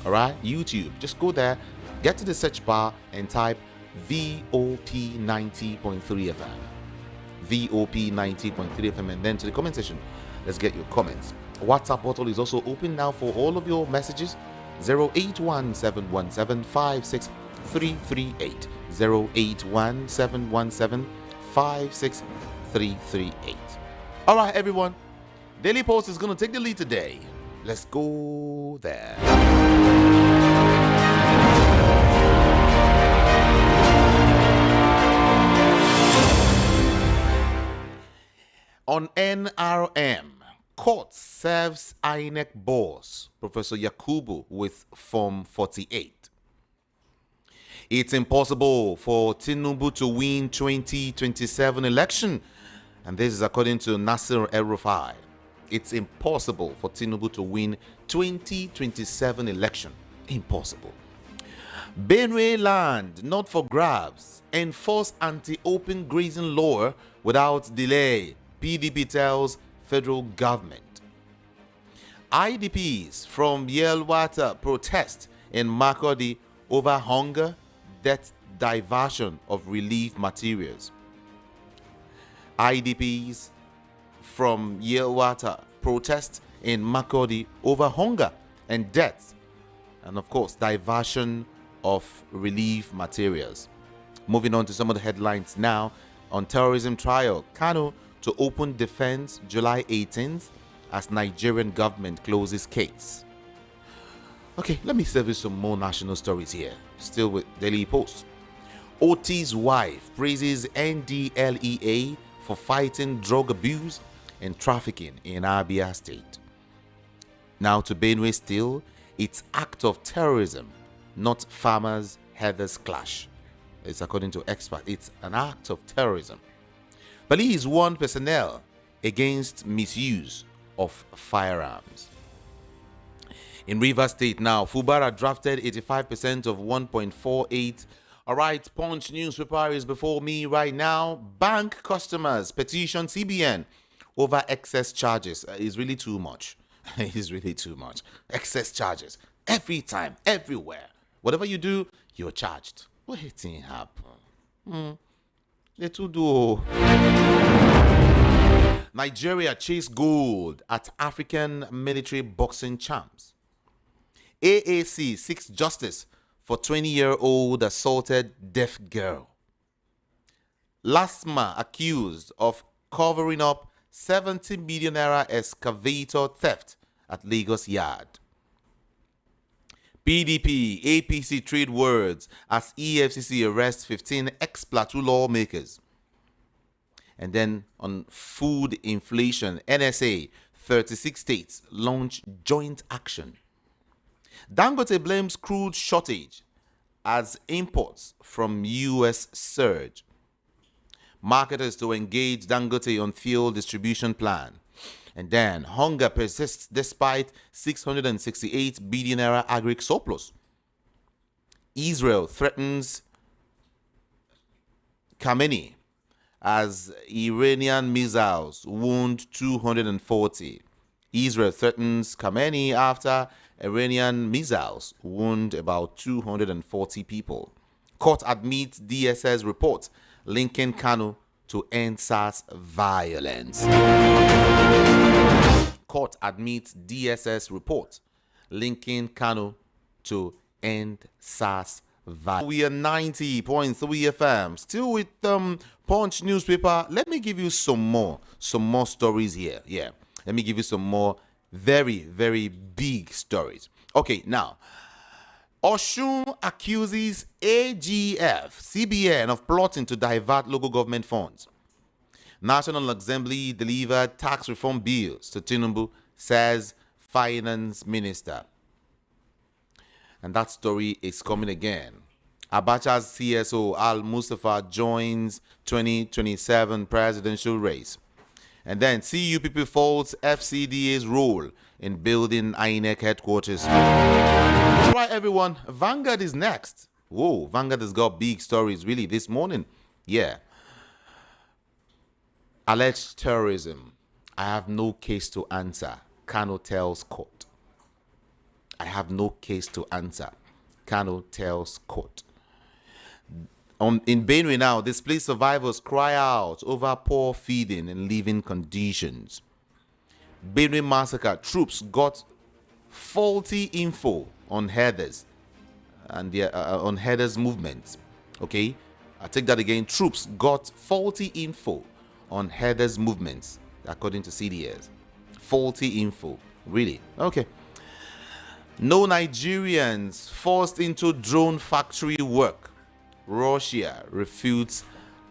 All right, YouTube. Just go there, get to the search bar, and type VOP 90.3 FM. VOP 90.3 FM, and then to the comment section. Let's get your comments. WhatsApp portal is also open now for all of your messages. 08171756338. 08171756338. All right, everyone. Daily Post is going to take the lead today. Let's go there. On NRM, court serves INEC boss, Professor Yakubu, with Form 48. It's impossible for Tinubu to win 2027 election, and this is according to Nasir El-Rufai. It's impossible for Tinubu to win 2027 election. Impossible. Benue land not for grabs. Enforce anti-open grazing law without delay. PDP tells federal government. IDPs from Yelwata protest in Makurdi over hunger, debt, diversion of relief materials. IDPs from Yelwata protest in Makurdi over hunger and debt, and of course diversion of relief materials. Moving on to some of the headlines now. On terrorism trial, Kanu to open defense July 18th as Nigerian government closes case. Okay, let me serve you some more national stories here. Still with Daily Post. Oti's wife praises NDLEA for fighting drug abuse and trafficking in Abia State. Now to Benue still, it's act of terrorism, not farmers' heathers clash. It's according to experts, it's an act of terrorism. Police warned personnel against misuse of firearms. In Rivers State now, Fubara drafted 85% of 1.48. All right, Punch newspaper is before me right now. Bank customers petition CBN over excess charges. Is really too much. It's really too much. Excess charges. Every time, everywhere. Whatever you do, you're charged. What thing happen? They too do. Nigeria chase gold at African military boxing champs. AAC seeks justice for 20-year-old assaulted deaf girl. LASMA accused of covering up 70 million naira excavator theft at Lagos Yard. PDP, APC trade words as EFCC arrests 15 ex-Plateau lawmakers. And then on food inflation, NSA, 36 states launch joint action. Dangote blames crude shortage as imports from US surge. Marketers to engage Dangote on fuel distribution plan. And then hunger persists despite 668 billion naira agri surplus. Israel threatens Khamenei as Iranian missiles wound 240. Israel threatens Khamenei after Iranian missiles wound about 240 people. Court admits DSS report linking Kanu to end SARS violence. Court admits DSS report linking Kanu to end SARS violence. We are 90.3 FM. Still with Punch newspaper. Let me give you some more stories here. Yeah. Let me give you some more very, very big stories. Okay, now, Oshun accuses AGF, CBN of plotting to divert local government funds. National Assembly delivered tax reform bills to Tinubu, says Finance Minister. And that story is coming again. Abacha's CSO Al-Mustafa joins 2027 presidential race. And then CUPP faults FCDA's role in building INEC headquarters. All right, everyone. Vanguard is next. Whoa, Vanguard has got big stories really this morning. Yeah. Alleged terrorism. I have no case to answer. Kanu tells court. I have no case to answer, Kanu tells court. In Benue now, displaced survivors cry out over poor feeding and living conditions. Benue massacre, troops got faulty info on headers and their on headers movements. Okay, I take that again. Troops got faulty info on headers movements, according to CDS. Faulty info, really? Okay. No Nigerians forced into drone factory work. Russia refutes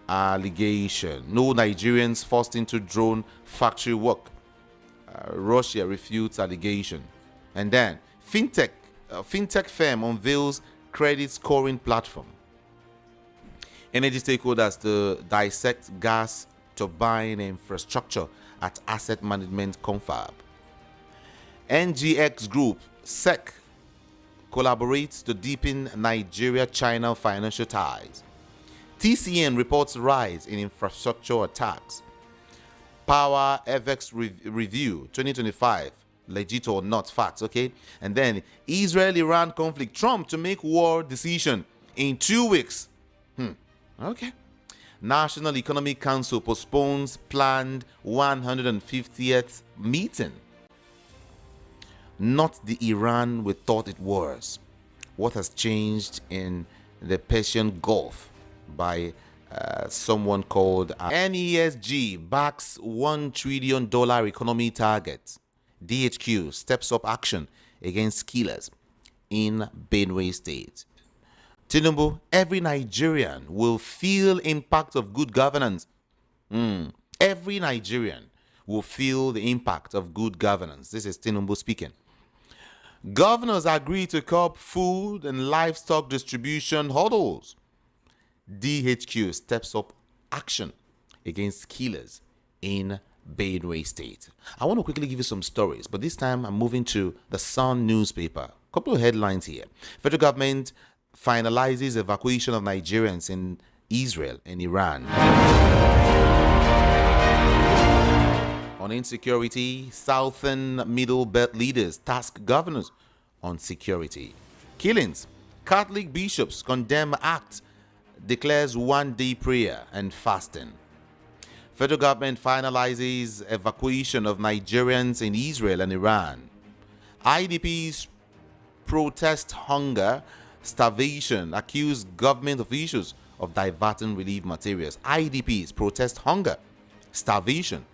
allegation. No Nigerians forced into drone factory work. Russia refutes allegation. And then fintech firm unveils credit scoring platform. Energy stakeholders to dissect gas turbine infrastructure at asset management confab. NGX Group SEC collaborates to deepen Nigeria-China financial ties. TCN reports rise in infrastructure attacks. Power FX Review 2025, legit or not, facts, okay? And then Israel-Iran conflict, Trump to make war decision in 2 weeks. Okay. National Economic Council postpones planned 150th meeting. Not the Iran we thought it was. What has changed in the Persian Gulf by someone called NESG backs $1 trillion economy target. DHQ steps up action against killers in Benue State. Tinubu, every Nigerian will feel impact of good governance. Every Nigerian will feel the impact of good governance. This is Tinubu speaking. Governors agree to curb food and livestock distribution hurdles. DHQ steps up action against killers in Benue State. I want to quickly give you some stories, but this time I'm moving to the Sun newspaper. A couple of headlines here. Federal government finalizes evacuation of Nigerians in Israel and Iran. On insecurity, Southern Middle Belt leaders task governors on security. Killings, Catholic bishops condemn act, declares one-day prayer and fasting. Federal government finalizes evacuation of Nigerians in Israel and Iran. IDPs protest hunger, starvation, accuse government officials of diverting relief materials. IDPs protest hunger, starvation,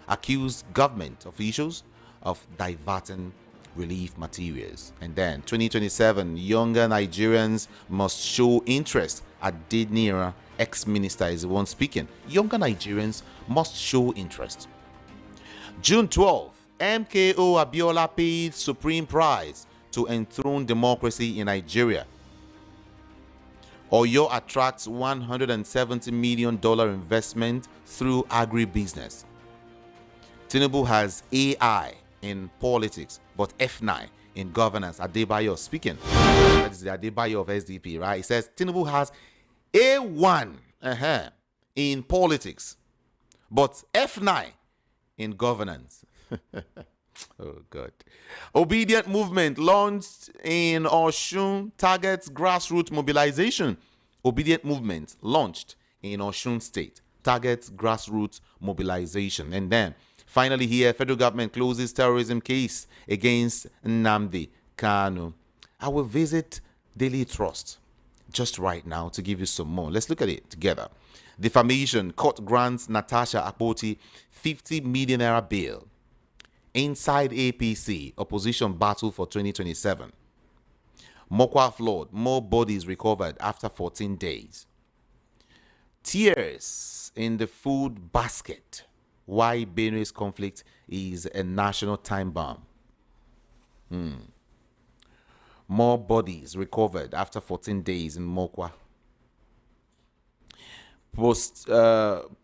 accuse government officials of diverting relief materials. And then 2027, younger Nigerians must show interest. Adeniran, ex-minister, is the one speaking. Younger Nigerians must show interest. June 12th, MKO Abiola paid supreme price to enthrone democracy in Nigeria. Oyo attracts $170 million investment through agribusiness. Tinubu has AI in politics, but F9 in governance. Adebayo speaking. That is the Adebayo of SDP, right? He says Tinubu has A1 in politics, but F9 in governance. Oh, God. Obedient movement launched in Osun targets grassroots mobilization. Obedient movement launched in Osun State targets grassroots mobilization. And then finally here, federal government closes terrorism case against Nnamdi Kanu. I will visit Daily Trust just right now to give you some more. Let's look at it together. Defamation, court grants Natasha Akpoti 50 million naira bail. Inside APC, opposition battle for 2027. Mokwa flood, more bodies recovered after 14 days. Tears in the food basket. Why Benue's conflict is a national time bomb. More bodies recovered after 14 days in Mokwa.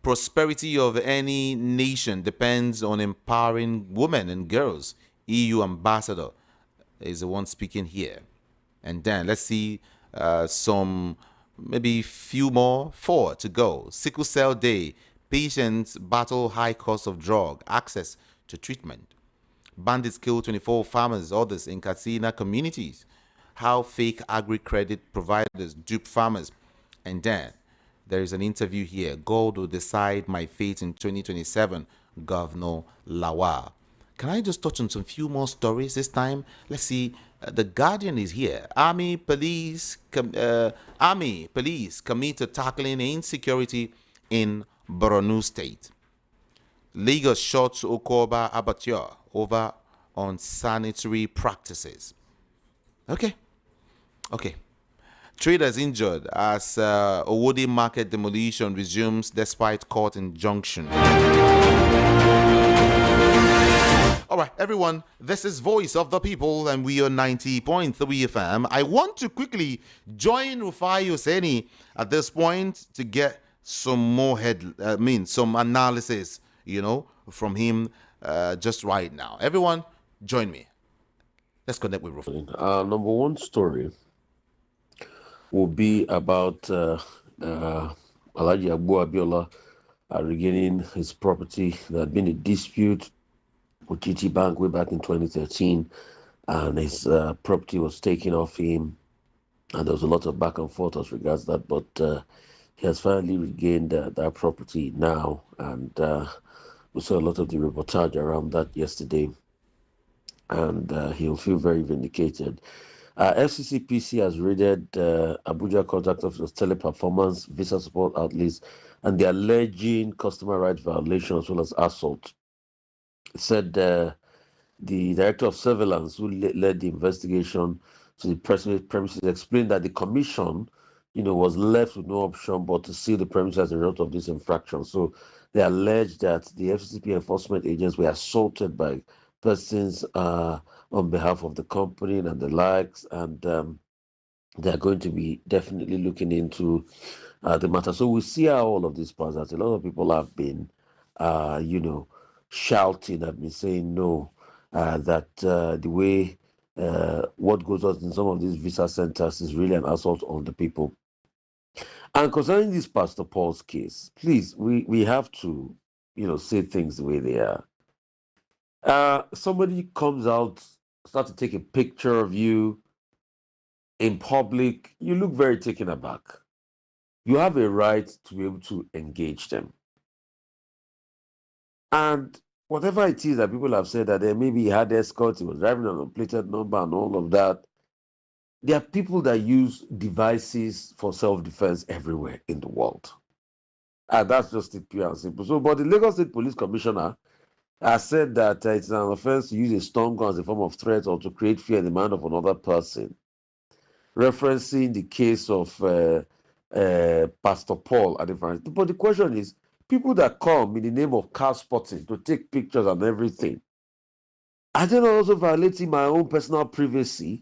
Prosperity of any nation depends on empowering women and girls. EU ambassador is the one speaking here. And then let's see some, maybe few more, 4 to go. Sickle cell day. Patients battle high cost of drug access to treatment. Bandits kill 24 farmers, others in Katsina communities. How fake agri-credit providers dupe farmers. And then there is an interview here. God will decide my fate in 2027. Governor Lawal. Can I just touch on some few more stories this time? Let's see. The Guardian is here. Army police commit to tackling insecurity in Borno State. Lagos shuts Okoba Abattoir over unsanitary practices. Okay. Traders injured as Owode market demolition resumes despite court injunction. All right, everyone, this is Voice of the People, and we are 90.3 FM. I want to quickly join Rufai Hosseini at this point to get some more some analysis, from him just right now. Everyone, join me. Let's connect with Rufai. Number one story will be about Alhaji Abu Abiola regaining his property. There had been a dispute with GT Bank way back in 2013, and his property was taken off him, and there was a lot of back and forth as regards that, but he has finally regained that property now, and we saw a lot of the reportage around that yesterday, and he'll feel very vindicated. FCCPC has raided Abuja Contract Office Teleperformance, Visa Support Outlets, and they're alleging customer rights violation as well as assault. It said the director of surveillance who led the investigation to the premises explained that the commission, was left with no option but to seal the premises as a result of this infraction. So they allege that the FCCP enforcement agents were assaulted by persons on behalf of the company and the likes, and they're going to be definitely looking into the matter. So we see how all of this passes out. A lot of people have been, shouting at me, saying no, that the way what goes on in some of these visa centers is really an assault on the people. And concerning this Pastor Paul's case, please, we have to, say things the way they are. Somebody comes out, start to take a picture of you in public, you look very taken aback. You have a right to be able to engage them. And whatever it is that people have said that maybe he had escorts, he was driving on a plated number and all of that, there are people that use devices for self-defense everywhere in the world. And that's just it, pure and simple. So, but the Lagos State Police Commissioner has said that it's an offense to use a stun gun as a form of threat or to create fear in the mind of another person, referencing the case of Pastor Paul at the front. But the question is, people that come in the name of car spotting to take pictures and everything, are they not also violating my own personal privacy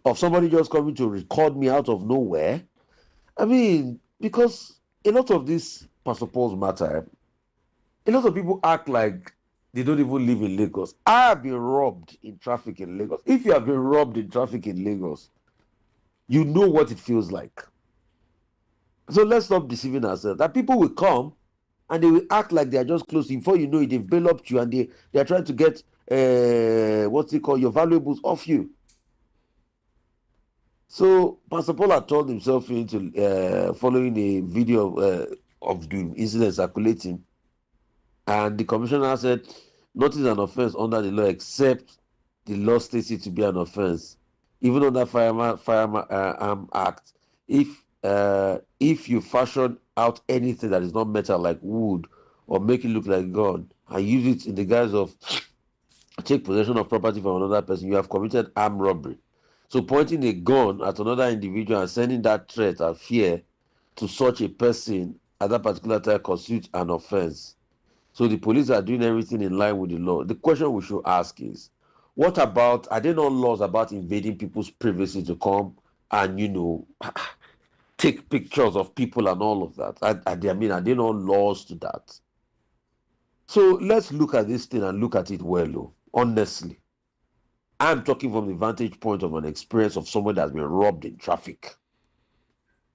of somebody just coming to record me out of nowhere? I mean, because a lot of this Pastor Paul's matter, a lot of people act like they don't even live in Lagos. I have been robbed in traffic in Lagos. If you have been robbed in traffic in Lagos, you know what it feels like. So let's stop deceiving ourselves. That people will come and they will act like they are just close. Before you know it, they've enveloped you and they are trying to get your valuables off you. So Pastor Paul had turned himself into following a video of the incident circulating, and the commissioner said nothing is an offense under the law except the law states it to be an offense. Even under Firearm Act, if you fashion out anything that is not metal like wood or make it look like gun and use it in the guise of take possession of property from another person, you have committed armed robbery. So pointing a gun at another individual and sending that threat and fear to such a person at that particular time constitutes an offense. So the police are doing everything in line with the law. The question we should ask is, what about, are there no laws about invading people's privacy to come and, take pictures of people and all of that? Are there no laws to that? So let's look at this thing and look at it well, honestly. I'm talking from the vantage point of an experience of someone that's been robbed in traffic.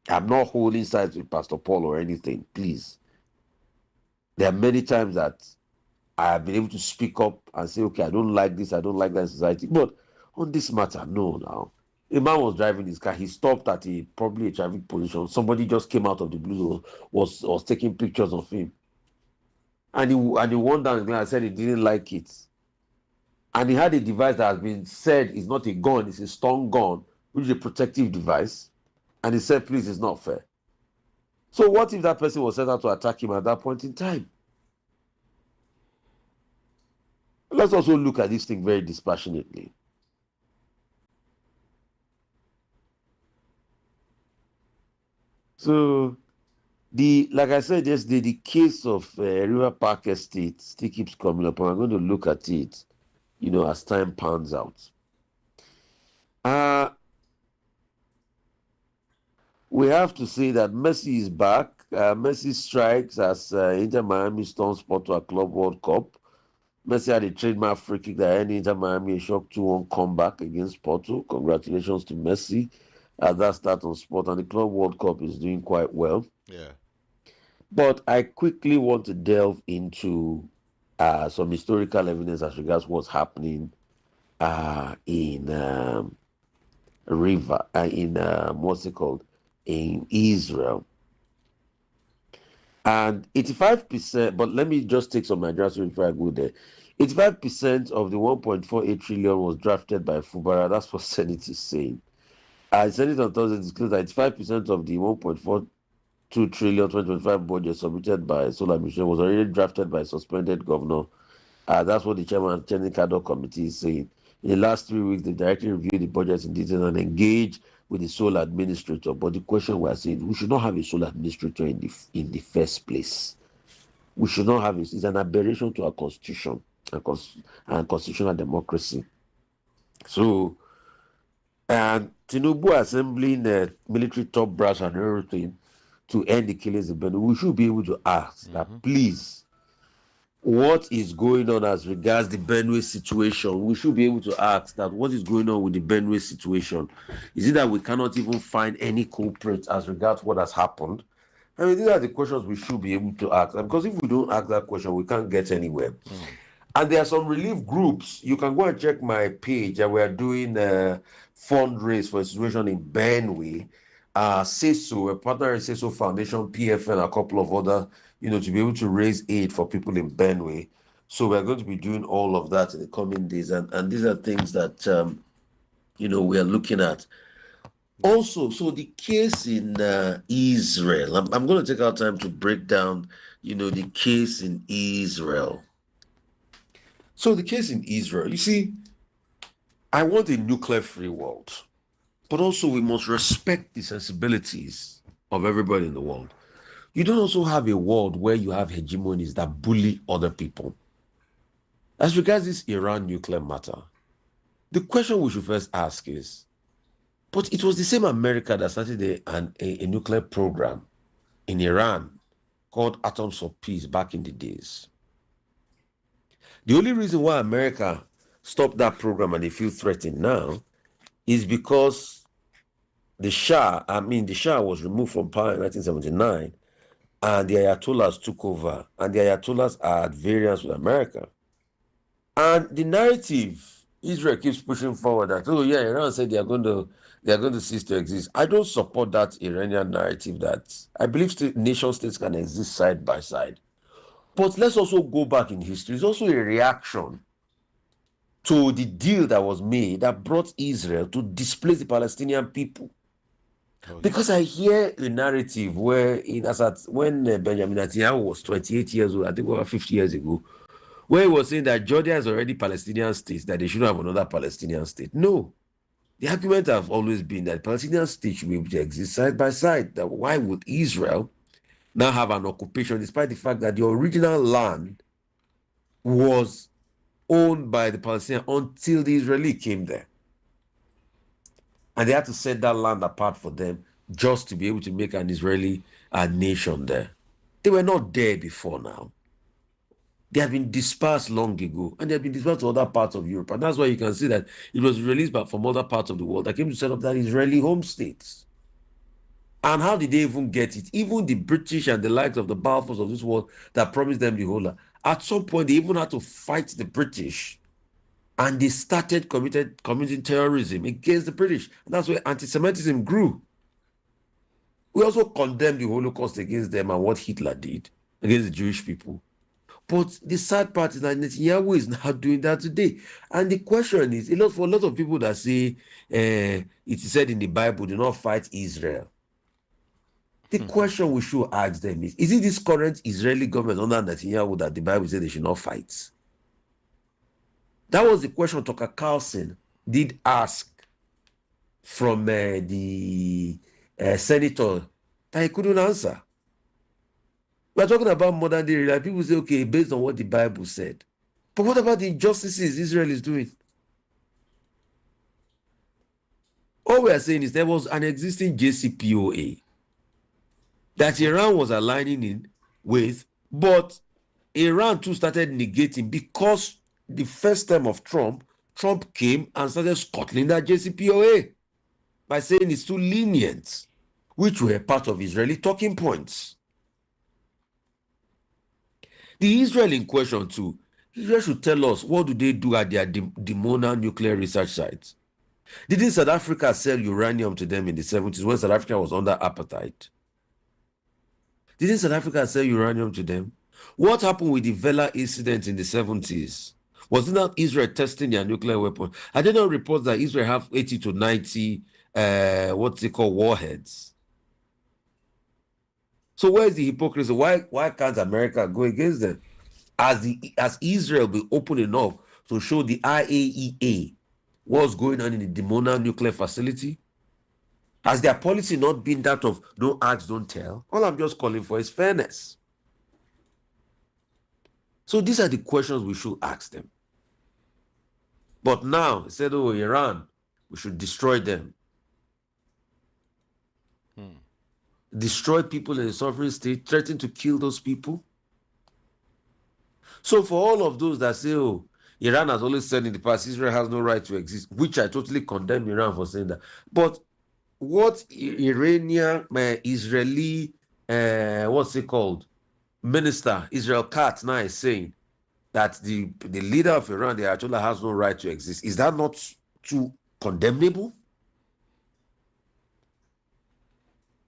I'm not holding sides with Pastor Paul or anything, please. There are many times that I have been able to speak up and say, okay, I don't like this, I don't like that in society. But on this matter, no, now. A man was driving his car. He stopped at probably a traffic position. Somebody just came out of the blue, was taking pictures of him. And he went down and said he didn't like it. And he had a device that has been said is not a gun, it's a stun gun, which is a protective device. And he said, please, it's not fair. So what if that person was set out to attack him at that point in time? Let's also look at this thing very dispassionately. So, like I said yesterday, the case of River Park Estate still keeps coming up, and I'm going to look at it, as time pans out. We have to say that Messi is back. Messi strikes as Inter Miami storms Porto at Club World Cup. Messi had a trademark free kick that ended Inter Miami a shock 2-1 comeback against Porto. Congratulations to Messi at that start on sport. And the Club World Cup is doing quite well. Yeah. But I quickly want to delve into some historical evidence as regards what's happening in in Israel. And 85%, but let me just take some Nigerian before I go there. 85% of the 1.48 trillion was drafted by Fubara. That's what Senate is saying. Senate on Thursday disclosed that 85% of the 1.42 trillion 2025 budget submitted by Solar Mission was already drafted by suspended governor. That's what the chairman of the Technical Committee is saying. In the last 3 weeks, they directly reviewed the budget in detail and engaged with the sole administrator. But the question we are saying, we should not have a sole administrator in the first place. We should not have it. It's an aberration to our constitution and constitutional democracy. So, and Tinubu assembling the military top brass and everything to end the killings in Benue, we should be able to ask that, please, what is going on as regards the Benue situation? We should be able to ask that what is going on with the Benue situation? Is it that we cannot even find any culprits as regards what has happened? I mean, these are the questions we should be able to ask. Because if we don't ask that question, we can't get anywhere. And there are some relief groups. You can go and check my page. We are doing a fundraise for a situation in Benue. CESO, a partner in CESO Foundation, PFN, a couple of other, to be able to raise aid for people in Benue. So we're going to be doing all of that in the coming days. And these are things that, we are looking at. Also, so the case in Israel, I'm going to take our time to break down, the case in Israel. So the case in Israel, you see, I want a nuclear-free world. But also we must respect the sensibilities of everybody in the world. You don't also have a world where you have hegemonies that bully other people. As regards this Iran nuclear matter, the question we should first ask is, but it was the same America that started a nuclear program in Iran called Atoms of Peace back in the days. The only reason why America stopped that program and they feel threatened now is because the Shah was removed from power in 1979 and the Ayatollahs took over, and the Ayatollahs are at variance with America. And the narrative Israel keeps pushing forward that, oh yeah, Iran said they are going to cease to exist. I don't support that Iranian narrative. That I believe nation states can exist side by side. But let's also go back in history. It's also a reaction to the deal that was made that brought Israel to displace the Palestinian people. Because I hear a narrative where, when Benjamin Netanyahu was 28 years old, I think over 50 years ago, where he was saying that Jordan is already Palestinian state, that they shouldn't have another Palestinian state. No. The argument have always been that Palestinian state should be able to exist side by side. That why would Israel now have an occupation, despite the fact that the original land was owned by the Palestinians until the Israeli came there? And they had to set that land apart for them just to be able to make an Israeli nation there. They were not there before now. They have been dispersed long ago, and they have been dispersed to other parts of Europe. And that's why you can see that it was released from other parts of the world that came to set up that Israeli home states. And how did they even get it? Even the British and the likes of the Balfours of this world that promised them the whole lot At some point, they even had to fight the British, and they started committing terrorism against the British. And that's where anti-Semitism grew. We also condemned the Holocaust against them and what Hitler did against the Jewish people. But the sad part is that Netanyahu is not doing that today. And the question is, for a lot of people that say it is said in the Bible, do not fight Israel. The question we should ask them is it this current Israeli government under Netanyahu that the Bible said they should not fight? That was the question Tucker Carlson did ask from the senator that he couldn't answer. We're talking about modern day reality. People say, okay, based on what the Bible said. But what about the injustices Israel is doing? All we are saying is there was an existing JCPOA that Iran was aligning in with, but Iran too started negating because the first term of Trump came and started scuttling that JCPOA by saying it's too lenient, which were part of Israeli talking points. The Israel in question too, Israel should tell us what do they do at their Dimona nuclear research sites. Didn't South Africa sell uranium to them in the 70s when South Africa was under apartheid? Didn't South Africa sell uranium to them? What happened with the Vela incident in the 70s? Was it not Israel testing their nuclear weapon? I did not report that Israel have 80 to 90 what's it called, warheads. So where's the hypocrisy? Why can't America go against them? As Israel be open enough to show the IAEA what's going on in the Dimona nuclear facility? Has their policy not been that of no ask, don't tell? All I'm just calling for is fairness. So these are the questions we should ask them. But now, instead of Iran, we should destroy them. Destroy people in a sovereign state, threaten to kill those people. So for all of those that say, oh, Iran has always said in the past, Israel has no right to exist, which I totally condemn Iran for saying that. But what Iranian, Israeli, what's it called? Minister, Israel Katz now is saying that the leader of Iran, the Ayatollah, has no right to exist. Is that not too condemnable?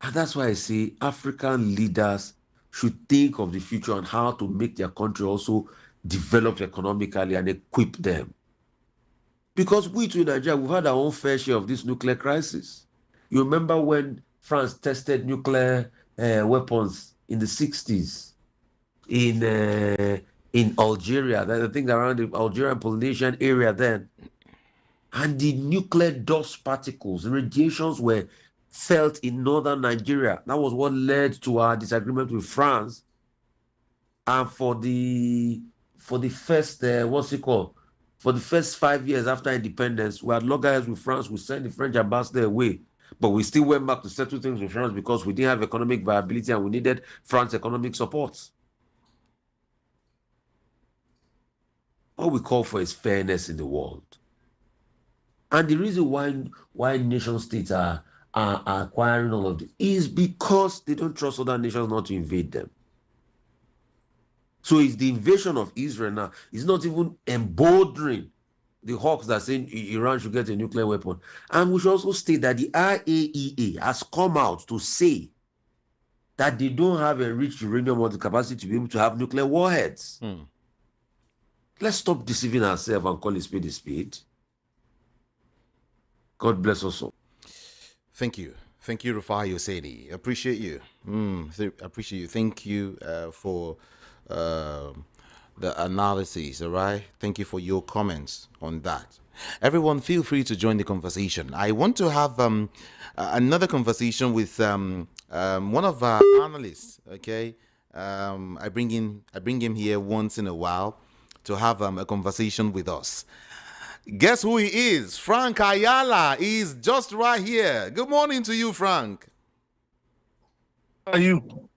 And that's why I say African leaders should think of the future and how to make their country also develop economically and equip them. Because we too in Nigeria, we've had our own fair share of this nuclear crisis. You remember when France tested nuclear weapons in the 60s in Algeria, I think around the Algerian Polynesian area then. And the nuclear dust particles, the radiations were felt in northern Nigeria. That was what led to our disagreement with France. And for the first for the first 5 years after independence, we had loggerheads with France. We sent the French ambassador away, but we still went back to settle things with France because we didn't have economic viability and we needed France economic support. All we call for is fairness in the world. And the reason why nation states are acquiring all of this is because they don't trust other nations not to invade them. So it's the invasion of Israel now. It's not even emboldening the hawks that say Iran should get a nuclear weapon. And we should also state that the IAEA has come out to say that they don't have a rich uranium or the capacity to be able to have nuclear warheads. Let's stop deceiving ourselves and call a spade a spade. God bless us all. Thank you. Thank you, Rufai Yosedi. Appreciate you. Appreciate you. Thank you for the analysis, all right? Thank you for your comments on that. Everyone, feel free to join the conversation. I want to have another conversation with one of our analysts, okay? I bring him here once in a while to have a conversation with us. Guess who he is? Frank Ayala is just right here. Good morning to you, Frank. How are you?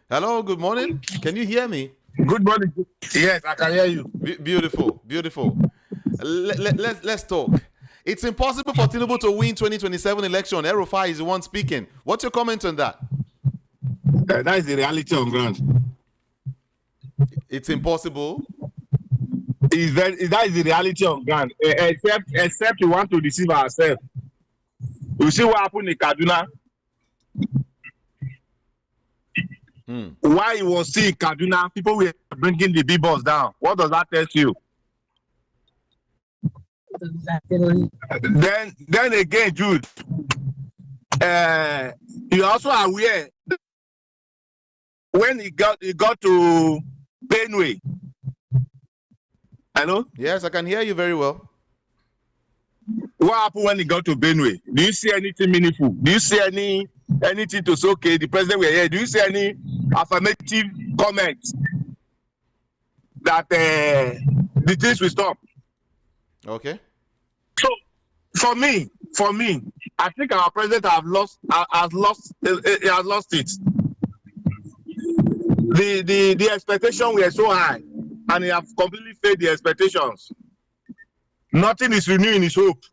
Hello, good morning. Can you hear me? Good morning. Yes, I can hear you. Beautiful, beautiful. Let's talk. It's impossible for Tinubu to win 2027 election. Erufai is the one speaking. What's your comment on that? That is the reality on ground. It's impossible. That is the reality of ground. Except we want to deceive ourselves. You see what happened in Kaduna? Why you was still in Kaduna, people were bringing the big boss down. What does that tell you? Then again, Jude, you also aware when he got to Benue. Hello? Yes, I can hear you very well. What happened when he got to Benue? Do you see anything meaningful? Do you see anything to say, okay, the president were here? Do you see any affirmative comments that the things will stop? Okay. So for me, I think our president has lost it. The expectation were so high, and he have completely failed the expectations. Nothing is renewing his hope.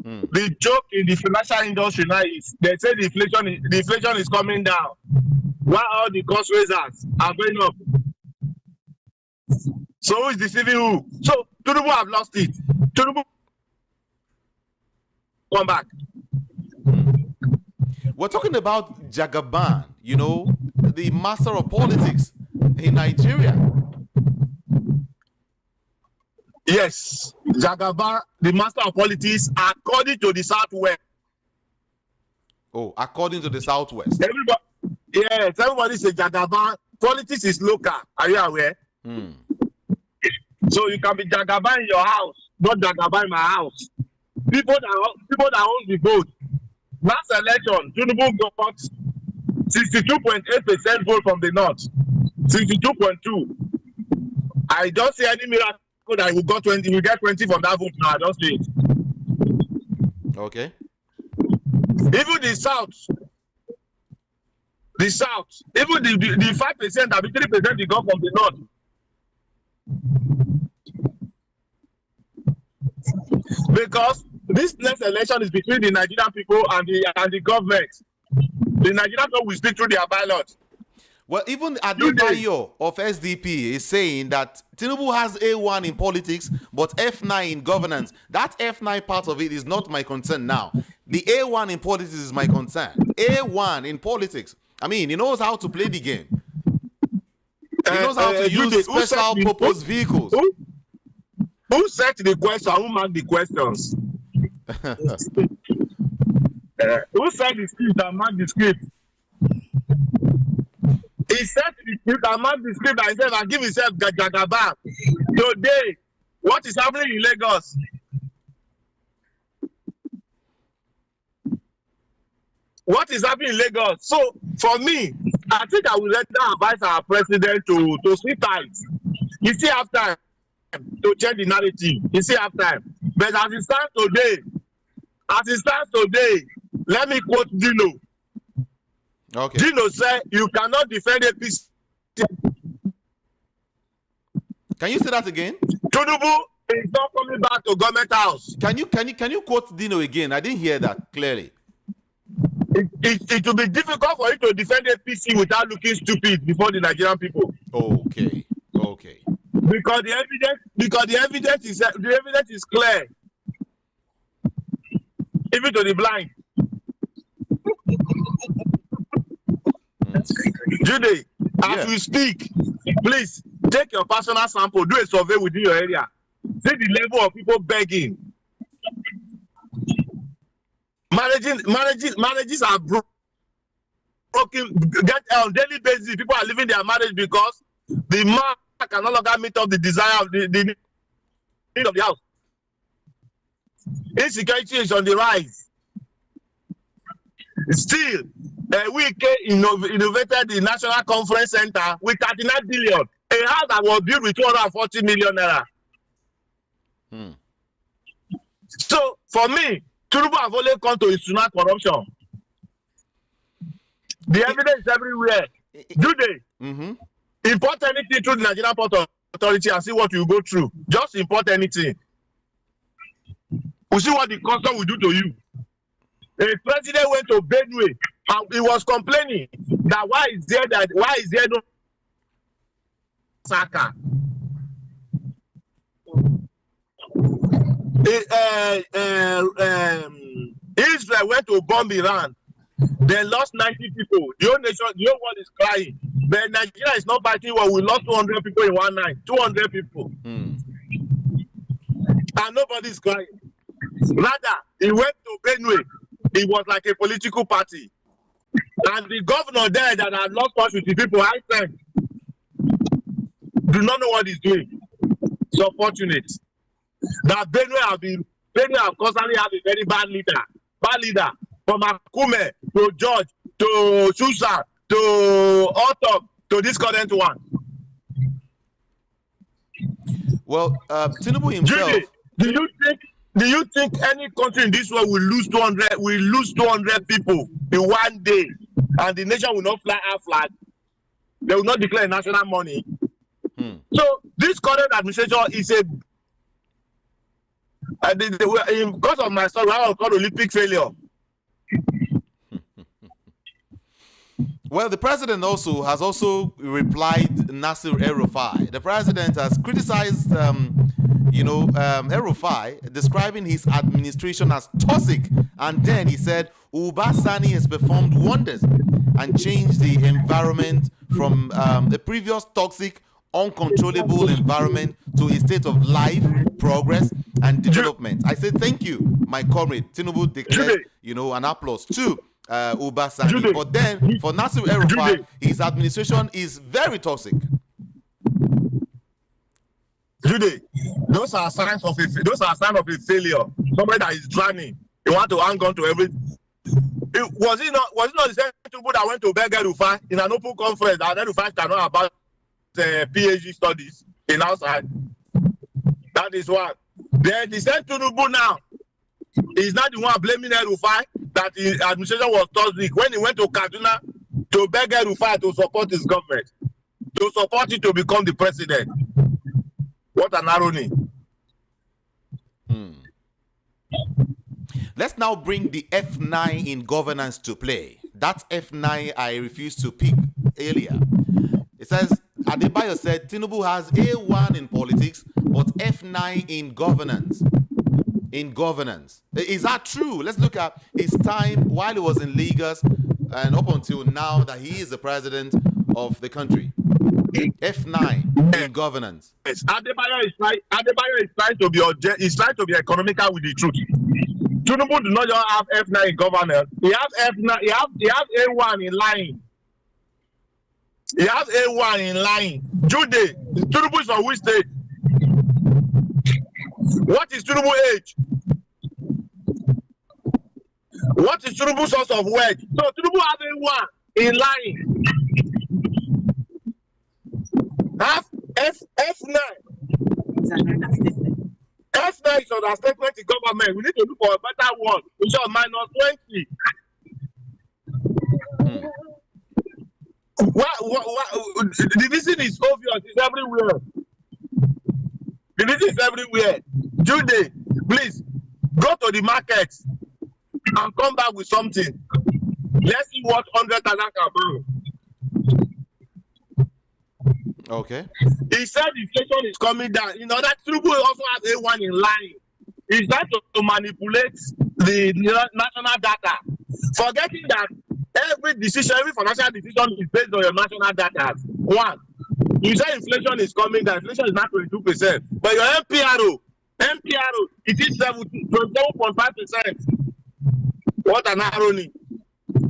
The joke in the financial industry now is they say the inflation is coming down, while all the cost raisers are going up. So who is deceiving who? So Tinubu have lost it. Tinubu come back. We're talking about Jagaban, the master of politics in Nigeria. Yes, Jagaban, the master of politics, according to the Southwest. Oh, according to the Southwest. Everybody says Jagaban. Politics is local. Are you aware? So you can be Jagaban in your house, not Jagaban in my house. People that own the vote. Last election, Tinubu got 62.8% vote from the north. 62.2. I don't see any miracle that we got 20. We get 20 from that vote now. I don't see it. Okay. Even the south, even the 5% that be 3% they got from the north. Because this next election is between the Nigerian people and the government. The Nigerian people will speak through their ballot. Well, even Adebayo of SDP is saying that Tinubu has A1 in politics, but F9 in governance. That F9 part of it is not my concern now. The A1 in politics is my concern. A1 in politics. I mean, he knows how to play the game. He knows how to use special purpose vehicles. Who set the question? Who marked the questions? Who set the script and marked the script? He set the script and marked the script and himself and give himself Jagaban. Today, what is happening in Lagos? What is happening in Lagos? So, for me, I think I would advise our president to sit tight. You see, after to change the narrative, you see, after. But as it stands today, let me quote Dino. Okay. Dino said, "You cannot defend a peace." Can you say that again? Tinubu is not coming back to government house. Can you quote Dino again? I didn't hear that clearly. It will be difficult for you to defend APC without looking stupid before the Nigerian people. Okay. Because the evidence is clear, even to the blind. Jude, as we speak, please take your personal sample, do a survey within your area, see the level of people begging. Marriages are broken. On daily basis, people are leaving their marriage because the man can no longer meet up the desire of the need of the house. Insecurity is on the rise. Still, Wike innovated the National Conference Center with 39 billion, a house that was built with 240 million naira. So, for me, Tinubu have only come to institutional corruption. The evidence is everywhere. Do they import anything through the Nigerian Port Authority and see what you go through? Just import anything. We see what the custom will do to you. A president went to Benue and he was complaining that why is there massacre. Israel went to bomb Iran. They lost 90 people. The whole nation, the whole world is crying. But Nigeria is not fighting war. We lost 200 people in one night. 200 people. And nobody is crying. Rather, he went to Benue. It was like a political party. And the governor there that had lost touch with the people, I said, do not know what he's doing. So fortunate that Benue have constantly have a very bad leader. From Akume to George to Susa to Autumn to this current one. Well, Tinubu himself. Judy, do you think any country in this world will lose 200 people in one day, and the nation will not fly our flag? They will not declare national money. So this current administration is a because of my story, I was called Olympic failure. Well, the president has replied Nasir El-Rufai. The president has criticized, El-Rufai, describing his administration as toxic. And then he said, Uba Sani has performed wonders and changed the environment from the previous toxic, uncontrollable environment to a state of life, progress, and development. I say thank you, my comrade. Tinubu declared, an applause to Uba Sani. But then for Nasir El-Rufai, his administration is very toxic. Judy, those are signs of a failure. Somebody that is drowning. You want to hang on to everything. Was it not the same Tinubu that went to beg El-Rufai in an open conference that El-Rufai can know about PhD studies in outside? That is one. Then the same Tinubu now is not the one blaming El-Rufai that his administration was toxic when he went to Kaduna to beg El-Rufai to support his government, to support it to become the president. What an irony. Let's now bring the F9 in governance to play. That F9 I refused to pick earlier. It says, Adebayo said, Tinubu has A1 in politics, but F9 in governance. Is that true? Let's look at his time while he was in Lagos and up until now that he is the president of the country. F9 in governance. Yes, Adebayo is trying to be economical with the truth. Tinubu do not just have F9 in governance. He has F9. He has A1 in lying. He has A1 in lying. Jude, Tinubu is from which state? What is Tinubu age? What is Tinubu's source of wealth? So Tinubu has A1 in lying. Have F9. F9 is understatement in government. We need to look for a better one, which is -20. The reason is obvious. It's everywhere. The reason is everywhere. Jude, please go to the market and come back with something. Let's see what 100,000 can bring. Okay. He said inflation is coming down. You know that Tinubu also has A1 in line. He's trying to manipulate the national data, forgetting that every financial decision is based on your national data. One, you say inflation is coming down. Inflation is not 22%, but your MPRO, it is 7.5%. What an irony!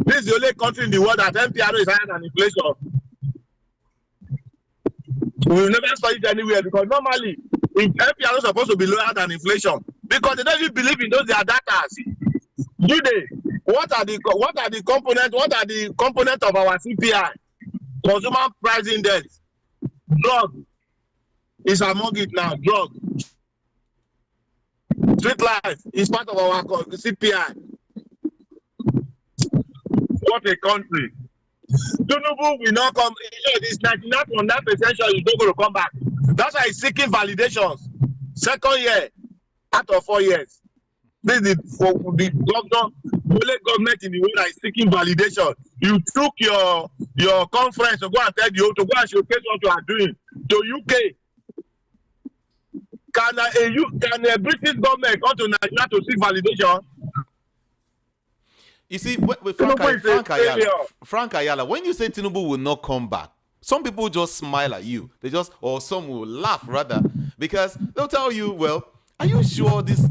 This is the only country in the world that MPRO is higher than inflation. We will never study it anywhere because normally MPRO is supposed to be lower than inflation because they don't even believe in those their data. Do they? What are the components of our CPI? Consumer price index. Drug is among it now. Drug. Street life is part of our CPI. What a country. Tinubu will not come. It's 99.9% sure he's not going to come back. That's why he's seeking validations. Second year out of 4 years. This is the government in the world that is seeking validation. You took your conference to go and tell you to go and showcase what you are doing. to UK. Can a British government come to Nigeria to seek validation? You see, with Frank Ayala, when you say Tinubu will not come back, some people just smile at you. Or some will laugh rather, because they'll tell you, well, are you sure this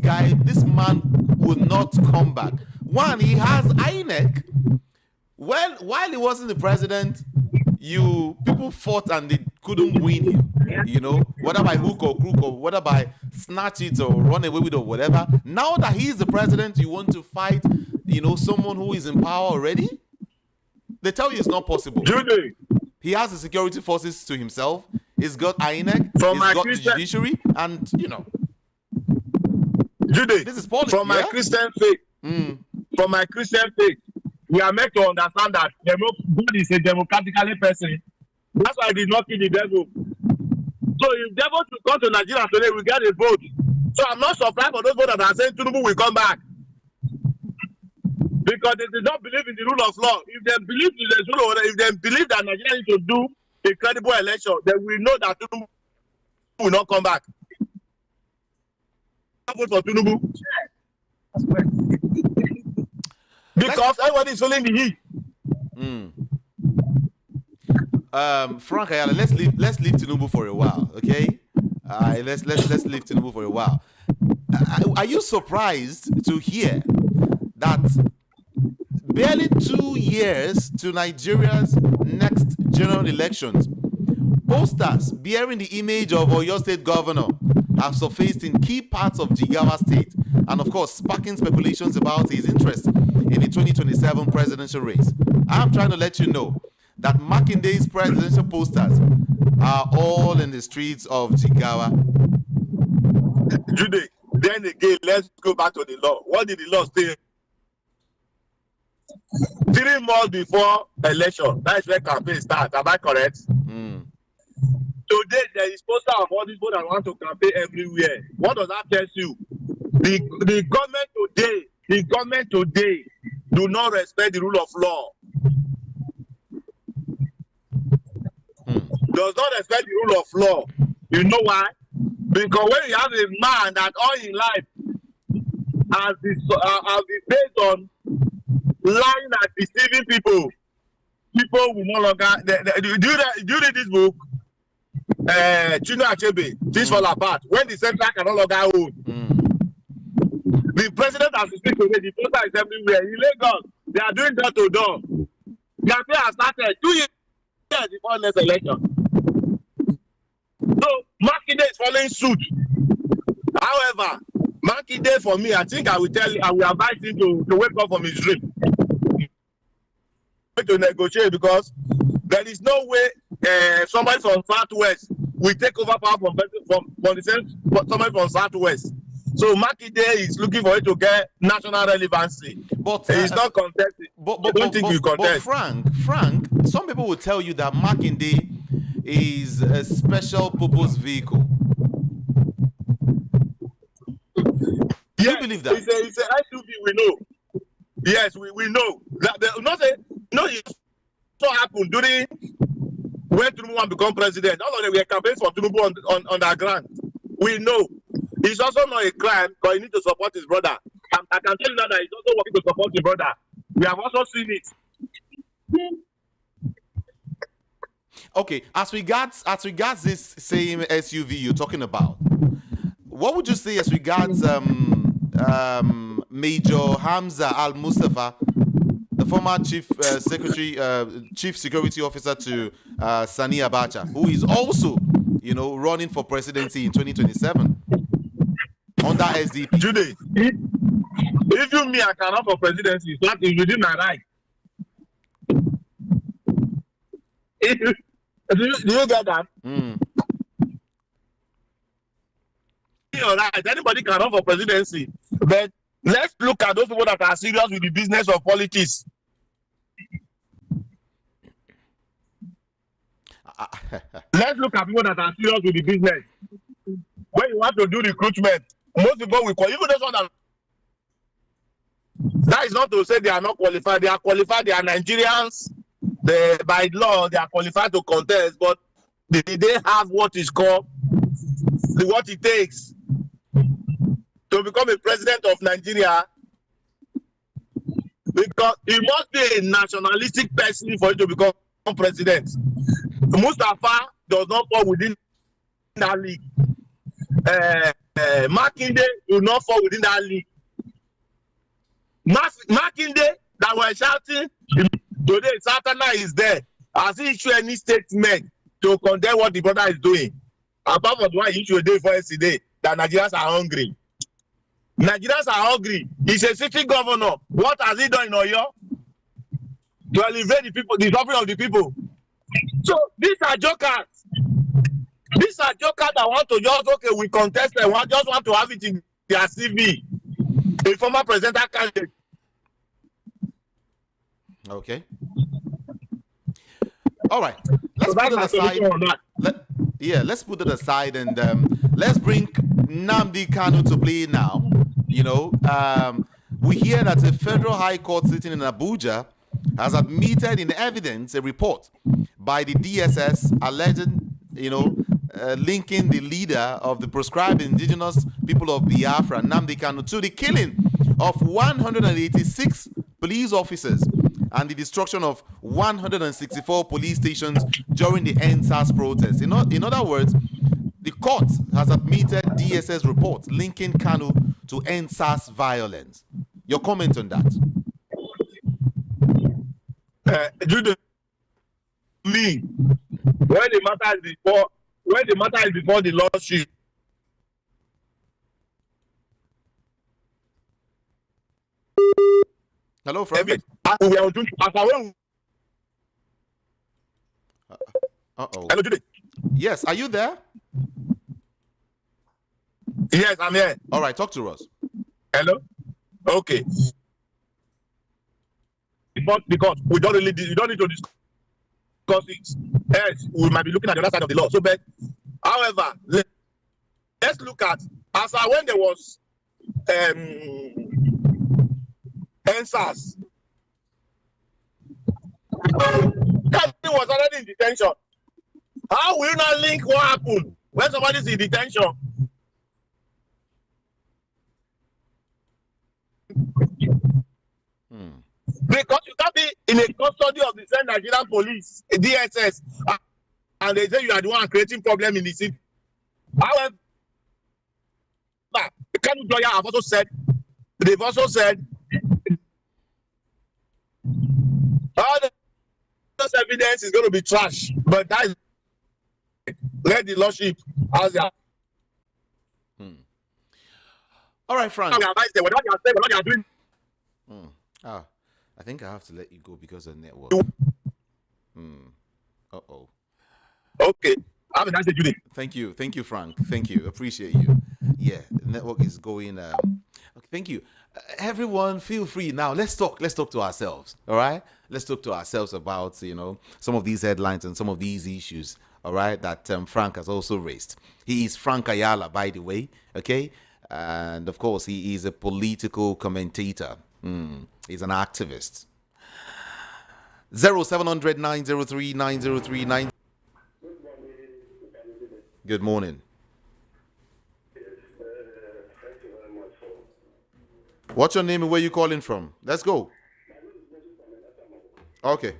man will not come back? One, he has INEC. Well, while he wasn't the president, people fought and they couldn't win him. Whether by hook or crook or whether by snatch it or run away with it or whatever. Now that he is the president, you want to fight, someone who is in power already? They tell you it's not possible. Judy. He has the security forces to himself. He's got INEC. He's got the judiciary. And, Judy, this is politics. From my Christian faith, we are meant to understand that God is a democratically person. That's why I did not kill the devil. So if devil should come to Nigeria today, we get a vote. So I'm not surprised for those voters that are saying Tinubu will come back. Because they did not believe in the rule of law. If they believe in the rule of law, if they believe that Nigeria needs to do a credible election, then we know that Tinubu will not come back. Vote for Tinubu. Because everybody is feeling the heat. Frank Ayala, let's leave Tinubu for a while, okay? Let's leave Tinubu for a while. Are you surprised to hear that barely 2 years to Nigeria's next general elections, posters bearing the image of Oyo State Governor have surfaced in key parts of Jigawa State, and of course sparking speculations about his interest in the 2027 presidential race? I'm trying to let you know that Makinde's presidential posters are all in the streets of Jigawa. Judy, then again, let's go back to the law. What did the law say? 3 months before election, that is when campaign starts. Am I correct? Today, there is poster of all these people that want to campaign everywhere. What does that tell you? The government today do not respect the rule of law. Does not respect the rule of law. You know why? Because when you have a man that all in life has been based on lying and deceiving people will no longer. Do you read this book? Chino Achebe, Things Fall Apart. When the central can no longer hold. The president has to speak today. The poster is everywhere. In Lagos, they are doing door to door. The campaign has started 2 years before next election. So Makinde is following suit. However, Makinde, for me, I think I will advise him to wake up from his dream. To negotiate, because there is no way somebody from Southwest will take over power from the same somebody from Southwest. So Makinde is looking for it to get national relevancy. But he's not contesting. I don't think he contest. But Frank, some people will tell you that Makinde is a special purpose vehicle. Do you believe that? It's a SUV, we know. Yes, we know. It so happened during when Tinubu become president. All of them were campaigns for Tinubu on the ground. We know. It's also not a crime, but he needs to support his brother. I can tell you now that he's also working to support his brother. We have also seen it. Okay, as regards this same SUV you're talking about, what would you say as regards Major Hamza Al Mustafa, the former chief security officer to Sani Abacha, who is also, running for presidency in 2027 under SDP? Judy, if you me, I can run for presidency. It's not within my right. Do you get that? You're right. Anybody can run for presidency, but let's look at those people that are serious with the business of politics. Let's look at people that are serious with the business. When you want to do recruitment, most people will call. Even those ones that is not to say they are not qualified. They are qualified. They are Nigerians. By law, they are qualified to contest. But Did they have what is called what it takes to become a president of Nigeria? Because he must be a nationalistic person for you to become president. Mustafa does not fall within that league. Makinde will not fall within that league. Makinde that were shouting today, Satana is there. Has he issued any statement to condemn what the brother is doing? Apart from the one he issued a day for yesterday, that Nigerians are hungry. Nigerians are hungry. He's a city governor. What has he done in Oyo to alleviate the people, the suffering of the people? So these are jokers. These are jokers that want to just, okay, we contest and just want to have it in their CV. A former presidential candidate. Okay. All right. Let's put it aside. Let's put it aside and let's bring Nnamdi Kanu to play now. You know, we hear that the Federal High Court sitting in Abuja has admitted in evidence a report by the DSS alleging, linking the leader of the proscribed indigenous people of Biafra, Nnamdi Kanu, to the killing of 186 police officers and the destruction of 164 police stations during the NSAS protests. In other words, the court has admitted DSS reports linking Kanu to NSAS violence. Your comment on that? Me, when the matter is before the lordship. Hello, Frank. Uh-oh. Hello, Judy. Yes, are you there? Yes, I'm here. All right, talk to us. Hello? Okay. But because you don't need to discuss it. Yes, we might be looking at the other side of the law. So, but however, let's look at as when there was NSAS. That was already in detention. How will you not link what happened when somebody's in detention? Because you can't be in a custody of the same Nigerian police, DSS, and they say you are the one creating problem in the city. However, the Kanu lawyer have also said, they've also said, all this evidence is going to be trash, but that is let the lordship as their. All right, Frank. What they are doing. I think I have to let you go because of network. Uh-oh. Okay. Have a nice day, Judy. Thank you, Frank. Thank you. Appreciate you. Yeah, the network is going. Okay, thank you. Everyone, feel free now. Let's talk to ourselves. All right. Let's talk to ourselves about some of these headlines and some of these issues. All right, that Frank has also raised. He is Frank Ayala, by the way. Okay, and of course he is a political commentator. He's an activist. 0700 903 9039. Good morning. What's your name and where you calling from? Let's go. Okay.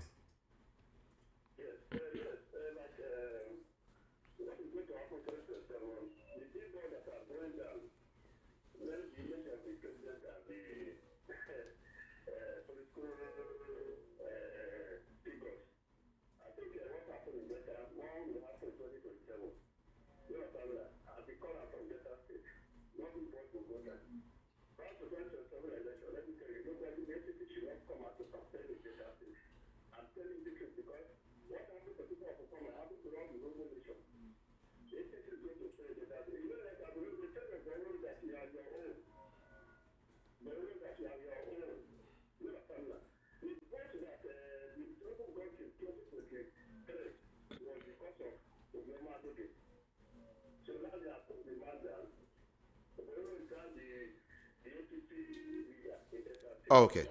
Okay.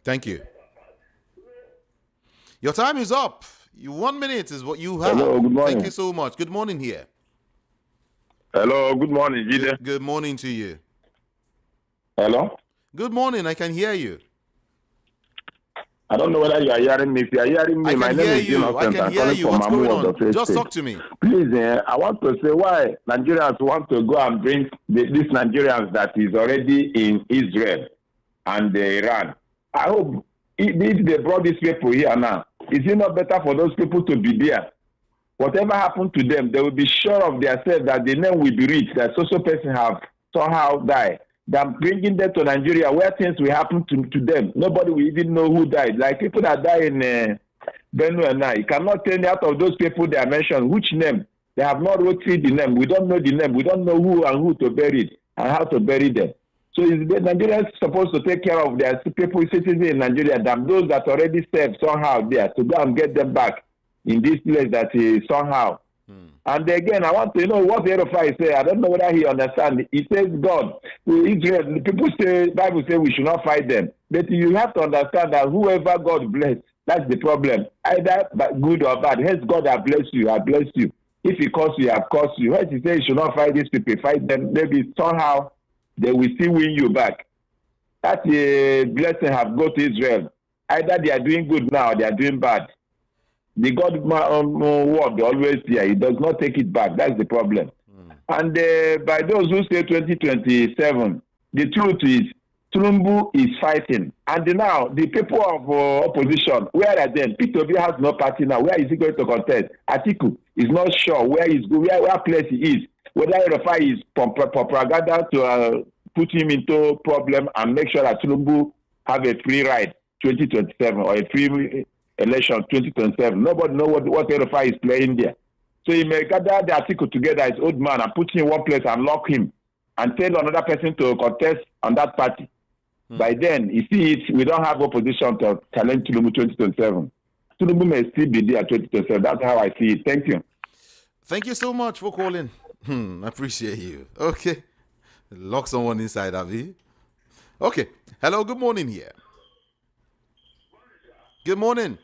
Thank you. Your time is up. 1 minute is what you have. Hello, good morning. Thank you so much. Good morning here. Hello, good morning, Jide. Good morning to you. Hello? Good morning. I can hear you. I don't know whether you are hearing me. If you are hearing me, my name is Innocent. I can hear you. What's going on? Just talk to me. Please, I want to say why Nigerians want to go and bring these Nigerians that is already in Israel and Iran. I hope if they brought these people here now, is it not better for those people to be there? Whatever happened to them, they will be sure of themselves that the name will be reached, that social person have somehow died. Than bringing them to Nigeria where things will happen to them. Nobody will even know who died. Like people that die in Benue and now, you cannot tell me out of those people they are mentioned which name. They have not wrote the name. We don't know the name. We don't know who and who to bury it and how to bury them. So is the Nigerians supposed to take care of their people, citizens in Nigeria, than those that already served somehow there, to go and get them back in this place that is somehow. And again, I want to know what the Erofai say. I don't know whether he understands. He says, God, Israel, people say, Bible says we should not fight them. But you have to understand that whoever God bless, that's the problem. Either good or bad. Hence, God has blessed you, I bless you. If he calls you, I have caused you. Hence, he says you should not fight these people. Fight them. Maybe somehow they will still win you back. That blessing have got to Israel. Either they are doing good now or they are doing bad. The God word always there. He does not take it back. That's the problem. And by those who say 2027, the truth is Tinubu is fighting. And now the people of opposition, where are they? Peter Obi has no party now. Where is he going to contest? Atiku is not sure where he's going, where place he is. Whether Erofai is propaganda to put him into problem and make sure that Tinubu have a free ride 2027 or a free election 2027. Nobody knows what Erofai is playing there. So he may gather the article together as old man and put him in one place and lock him and tell another person to contest on that party. By then, you see it, we don't have opposition to challenge Tinubu 2027. Tinubu may still be there 2027. That's how I see it. Thank you. Thank you so much for calling. I appreciate you. Okay. Lock someone inside, Avi. Okay. Hello, good morning here. Good morning.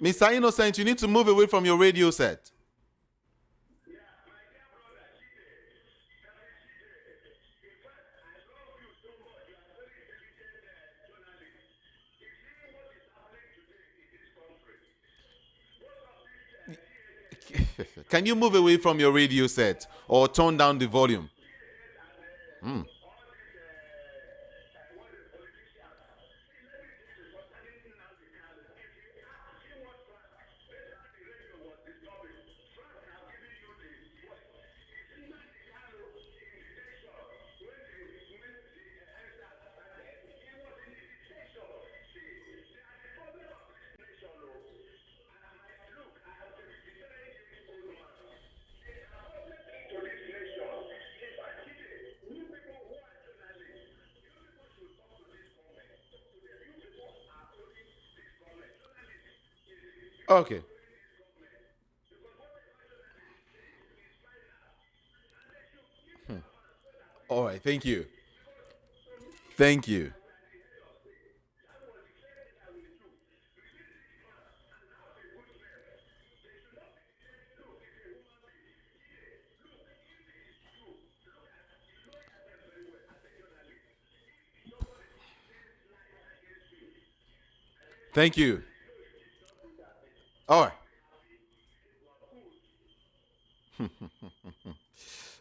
Mr. Innocent, you need to move away from your radio set. Can you move away from your radio set or turn down the volume? Okay. All right. Thank you. Thank you. Thank you. All right.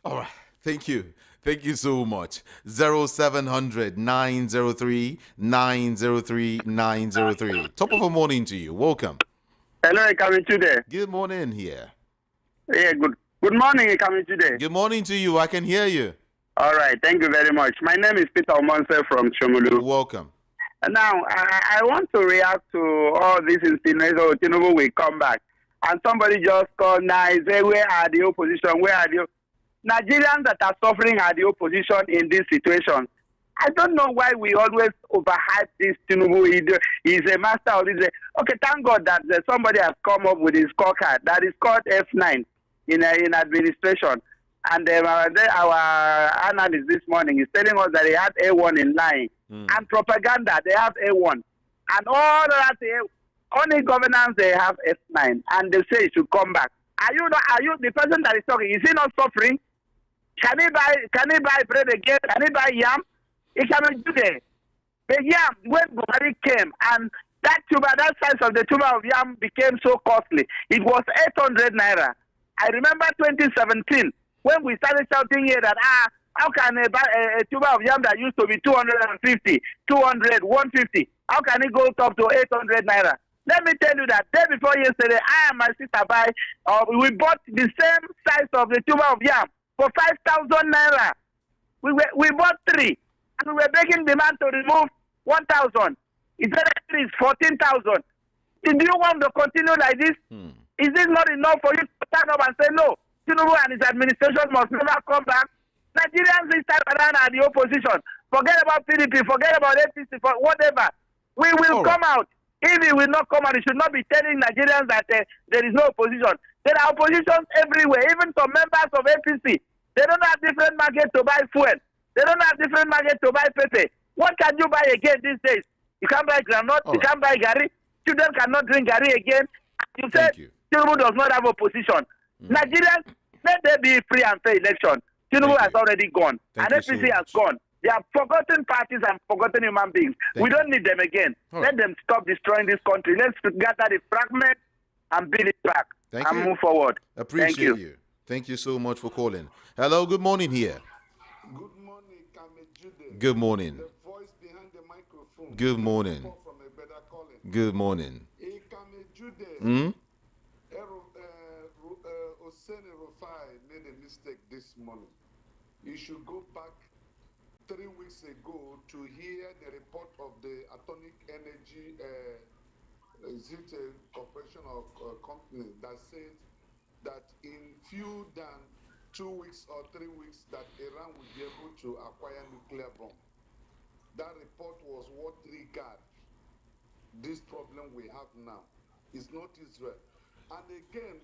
All right. Thank you. Thank you so much. 0700 903 903 903. Top of the morning to you. Welcome. Hello, coming today. Good morning here. Yeah, good morning, coming today. Good morning to you. I can hear you. All right, thank you very much. My name is Peter Omonse from Shomulu. Welcome. Now, I want to react to all this insinuation. Tinubu will come back. And somebody just called now and say, where are the opposition? Where are the Nigerians that are suffering are the opposition in this situation? I don't know why we always overhype this Tinubu. He's a master of this. Okay, thank God that somebody has come up with his scorecard that is called F9 in administration. And our analyst this morning is telling us that they have A1 in line. And propaganda, they have A1. And all that, only governance, they have F9. And they say it should come back. Are you the person that is talking? Is he not suffering? Can he buy bread again? Can he buy yam? He cannot do that. The yam, when Buhari came, and that size of the tuber of yam became so costly. It was 800 naira. I remember 2017, when we started shouting here that, how can a tuber of yam that used to be 250, 200, 150, how can it go up to 800 naira? Let me tell you that day before yesterday, I and my sister we bought the same size of the tuber of yam for 5,000 naira. We bought 3, and we were begging the man to remove 1,000. He said it is 14,000. Do you want to continue like this? Is this not enough for you to stand up and say no? Tinubu and his administration must never come back. Nigerians this time around are the opposition. Forget about PDP, forget about APC, for whatever. We will come out. If he will not come out, he should not be telling Nigerians that there is no opposition. There are oppositions everywhere, even some members of APC. They don't have different market to buy fuel. They don't have different market to buy pepe. What can you buy again these days? You can't buy granite, you can't buy gari. Children cannot drink gari again. You said Tinubu does not have opposition. Nigerians, let there be free and fair election. Tinubu has already gone. And APC has gone. They have forgotten parties and forgotten human beings. We don't need them again. Let them stop destroying this country. Let's gather the fragment and build it back and move forward. Appreciate you. Thank you so much for calling. Hello, good morning here. Good morning, Kamejude. Good morning. The voice behind the microphone. Good morning. From a better calling. Good morning. Kamejude. Oseni Rufai made a mistake this morning. You should go back 3 weeks ago to hear the report of the Atomic Energy Corporation of company that said that in few than 2 weeks or 3 weeks that Iran will be able to acquire nuclear bomb. That report was what triggered this problem we have now. It's not Israel. And again,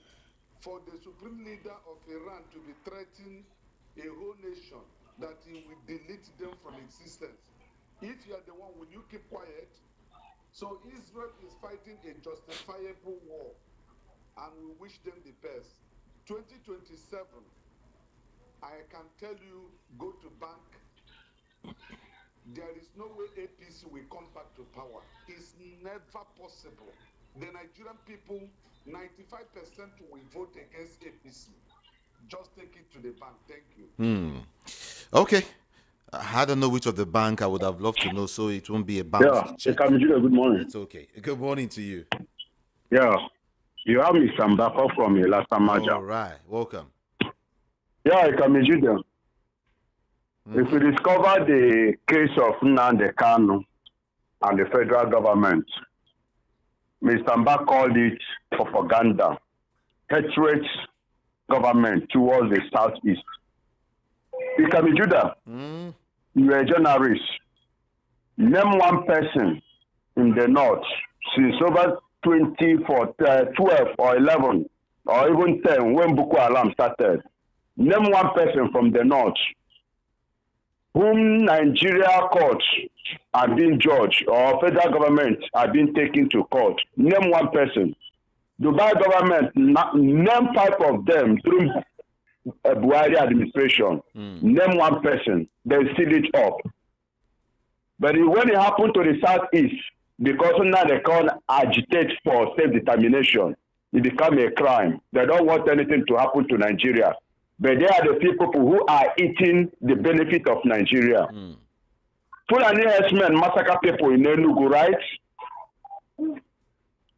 for the supreme leader of Iran to be threatening a whole nation that he will delete them from existence. If you are the one, will you keep quiet? So Israel is fighting a justifiable war, and we wish them the best. 2027, I can tell you, go to bank. There is no way APC will come back to power. It's never possible. The Nigerian people, 95% will vote against APC. Just take it to the bank. Thank you. Okay. I don't know which of the bank I would have loved to know, so it won't be a bank. Yeah, good morning. It's okay. Good morning to you. Yeah, you have Mr. Mbako from Ilasamaja. All right, welcome. Yeah, Kamijude. If we discover the case of Nnamdi Kanu and the federal government, Mr. Mbako called it propaganda, hatred government towards the southeast. Kamijude, you are a journalist. Name one person in the north since over 12 or 11 or even 10 when Boko Haram started. Name one person from the north whom Nigeria courts are being judged or federal government are being taken to court. Name one person. Dubai government, name 5 of them during Buhari administration. Name one person. They seal it up. But when it happened to the southeast, because now they can't agitate for self-determination, it became a crime. They don't want anything to happen to Nigeria. But they are the people who are eating the benefit of Nigeria. Fulani herdsmen massacre people in Enugu, right?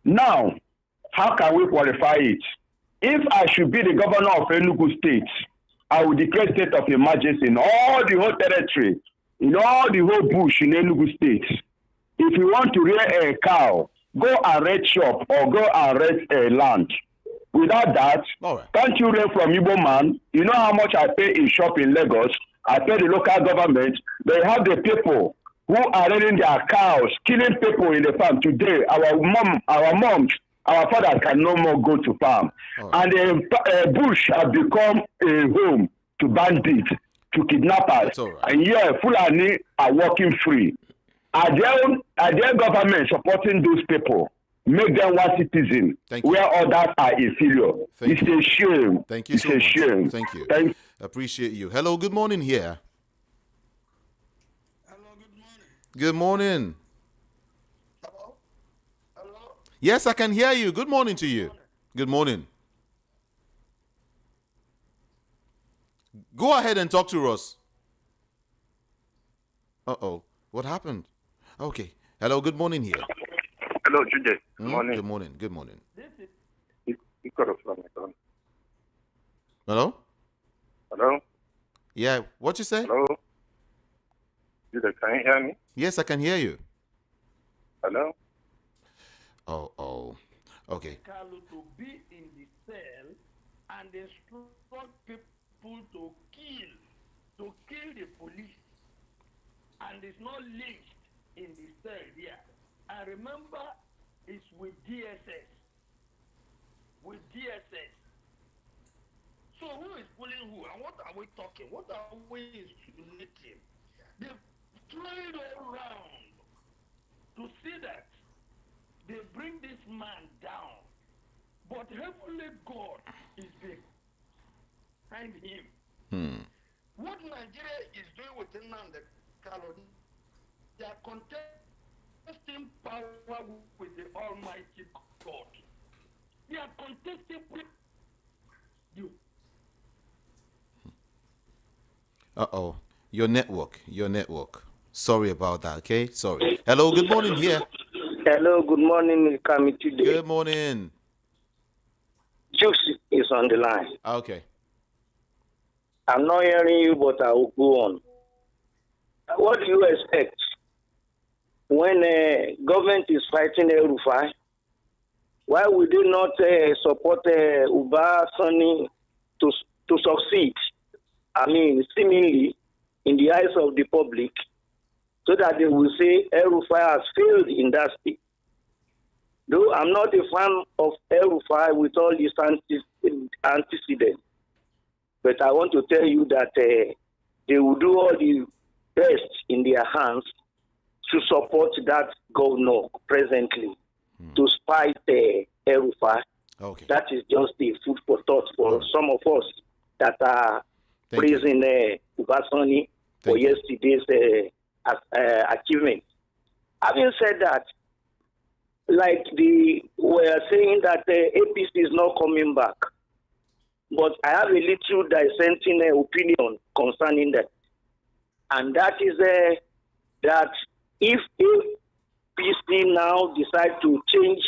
Now, how can we qualify it? If I should be the governor of Enugu State, I would declare state of emergency in all the whole territory, in all the whole bush in Enugu State. If you want to rear a cow, go and rent shop or go and rent a land. Without that, can't you rent from Igbo man? You know how much I pay in shop in Lagos? I pay the local government. They have the people who are rearing their cows, killing people in the farm. Today, our moms, our fathers can no more go to farm. And the bush has become a home to bandits, to kidnappers. That's all right. And yeah, Fulani are walking free. Are their government supporting those people? Make them one citizen where others are inferior. It's a shame. Thank you so much. Shame. Thank you. Appreciate you. Hello, good morning here. Hello, good morning. Good morning. Hello? Hello? Yes, I can hear you. Good morning to you. Good morning. Go ahead and talk to us. Uh-oh. What happened? Okay. Hello, good morning here. Hello, Jude. Good morning. Good morning. Good morning. Hello? Hello? Yeah, what you say? Hello? Jude, can you hear me? Yes, I can hear you. Hello? Oh. Okay. To be in the cell and instruct people to kill the police, and it's not lynched in the cell here. And remember, it's with DSS. So who is pulling who? And what are we talking? What are we insinuating? They've tried all around to see that they bring this man down. But Heavenly God is behind him. What Nigeria is doing with Nnamdi Kanu, they are contesting power with the Almighty God. They are contesting you. Uh-oh. Your network. Sorry about that, okay? Sorry. Hello, good morning here. Hello, good morning, Committee. Good morning. Jukes is on the line. Okay. I'm not hearing you, but I will go on. What do you expect when government is fighting El-Rufai? Why would they not support Uba Sani to succeed? I mean, seemingly in the eyes of the public, so that they will say El-Rufai has failed in that state. Though I'm not a fan of El-Rufai with all these antecedents, but I want to tell you that they will do all the best in their hands to support that governor presently to spite El-Rufai. Okay. That is just a food for thought for some of us that are praising Ubasani for yesterday's achievement. Having said that, like we are saying that APC is not coming back, but I have a little dissenting opinion concerning that, and that is that if APC now decide to change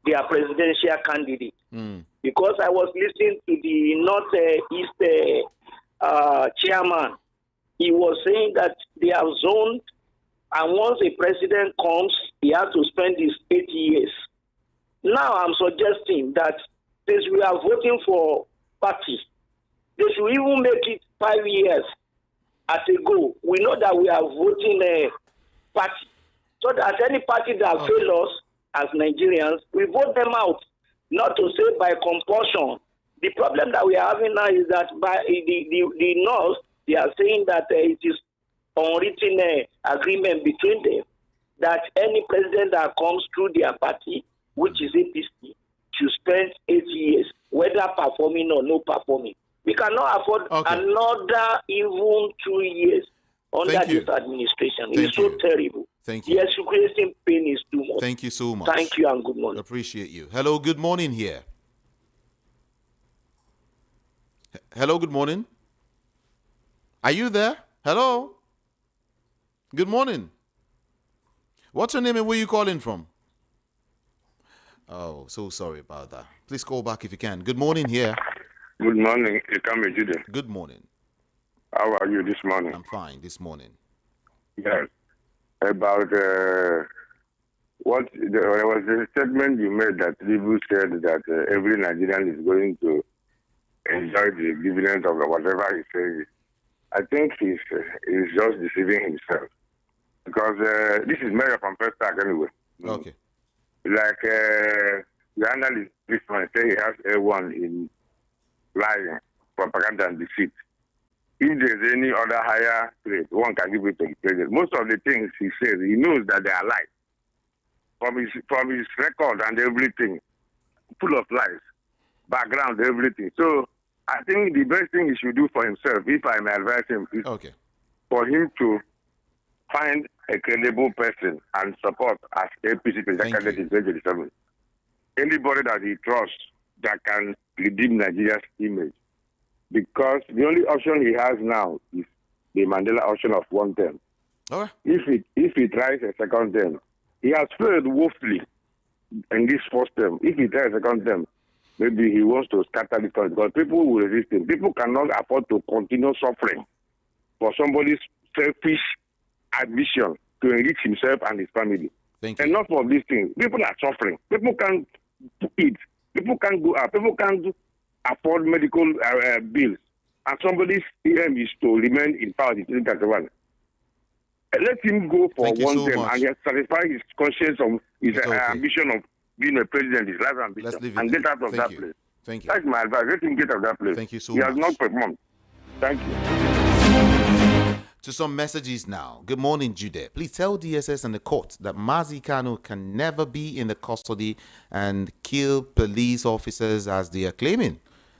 their presidential candidate, because I was listening to the Northeast chairman, he was saying that they have zoned, and once a president comes, he has to spend his 8 years. Now I'm suggesting that since we are voting for party, they should even make it 5 years as a goal. We know that we are voting a party, so that any party that fails us as Nigerians, we vote them out, not to say by compulsion. The problem that we are having now is that by the North, they are saying that it is unwritten agreement between them that any president that comes through their party, which is APC, should spend 8 years, whether performing or no performing. We cannot afford another even 2 years under this administration. It's so terrible. Thank you. The excruciating pain is too much. Thank you so much. Thank you and good morning. Appreciate you. Hello, good morning here. Hello, good morning. Are you there? Hello. Good morning. What's your name and where you calling from? Oh, so sorry about that. Please call back if you can. Good morning here. Good morning, Ikame Jude. Good morning. How are you this morning? I'm fine this morning. Yes. About there was a statement you made that Tinubu said that every Nigerian is going to enjoy the dividend of whatever he says. I think he's just deceiving himself, because this is Mayor from First Tag anyway. Okay. Like the analyst this one say he has A1 in lying, propaganda and deceit. if there's any other higher grade, one can give it to the president. Most of the things he says, he knows that they are lies. From his record and everything, full of lies, background, everything. So I think the best thing he should do for himself, if I may advise him, is for him to find a credible person and support as APC president candidate in 2027. Anybody that he trusts that can redeem Nigeria's image. Because the only option he has now is the Mandela option of one term. If he tries a second term, he has failed woefully in this first term. If he tries a second term, maybe he wants to scatter the country because people will resist him. People cannot afford to continue suffering for somebody's selfish ambition to enrich himself and his family. Enough of these things. People are suffering. People can't eat. People can't go out. People can't afford medical bills. And somebody's aim is to remain in power in 2031. Let him go for one term and satisfy his conscience of his ambition of being a president, his life ambition, and get out of that place. Thank you. That's my advice. Let him get out of that place. Thank you so much. He has not performed. Thank you. To some messages now. Good morning, Jude. Please tell DSS and the court that Nnamdi Kanu can never be in the custody and kill police officers as they are claiming.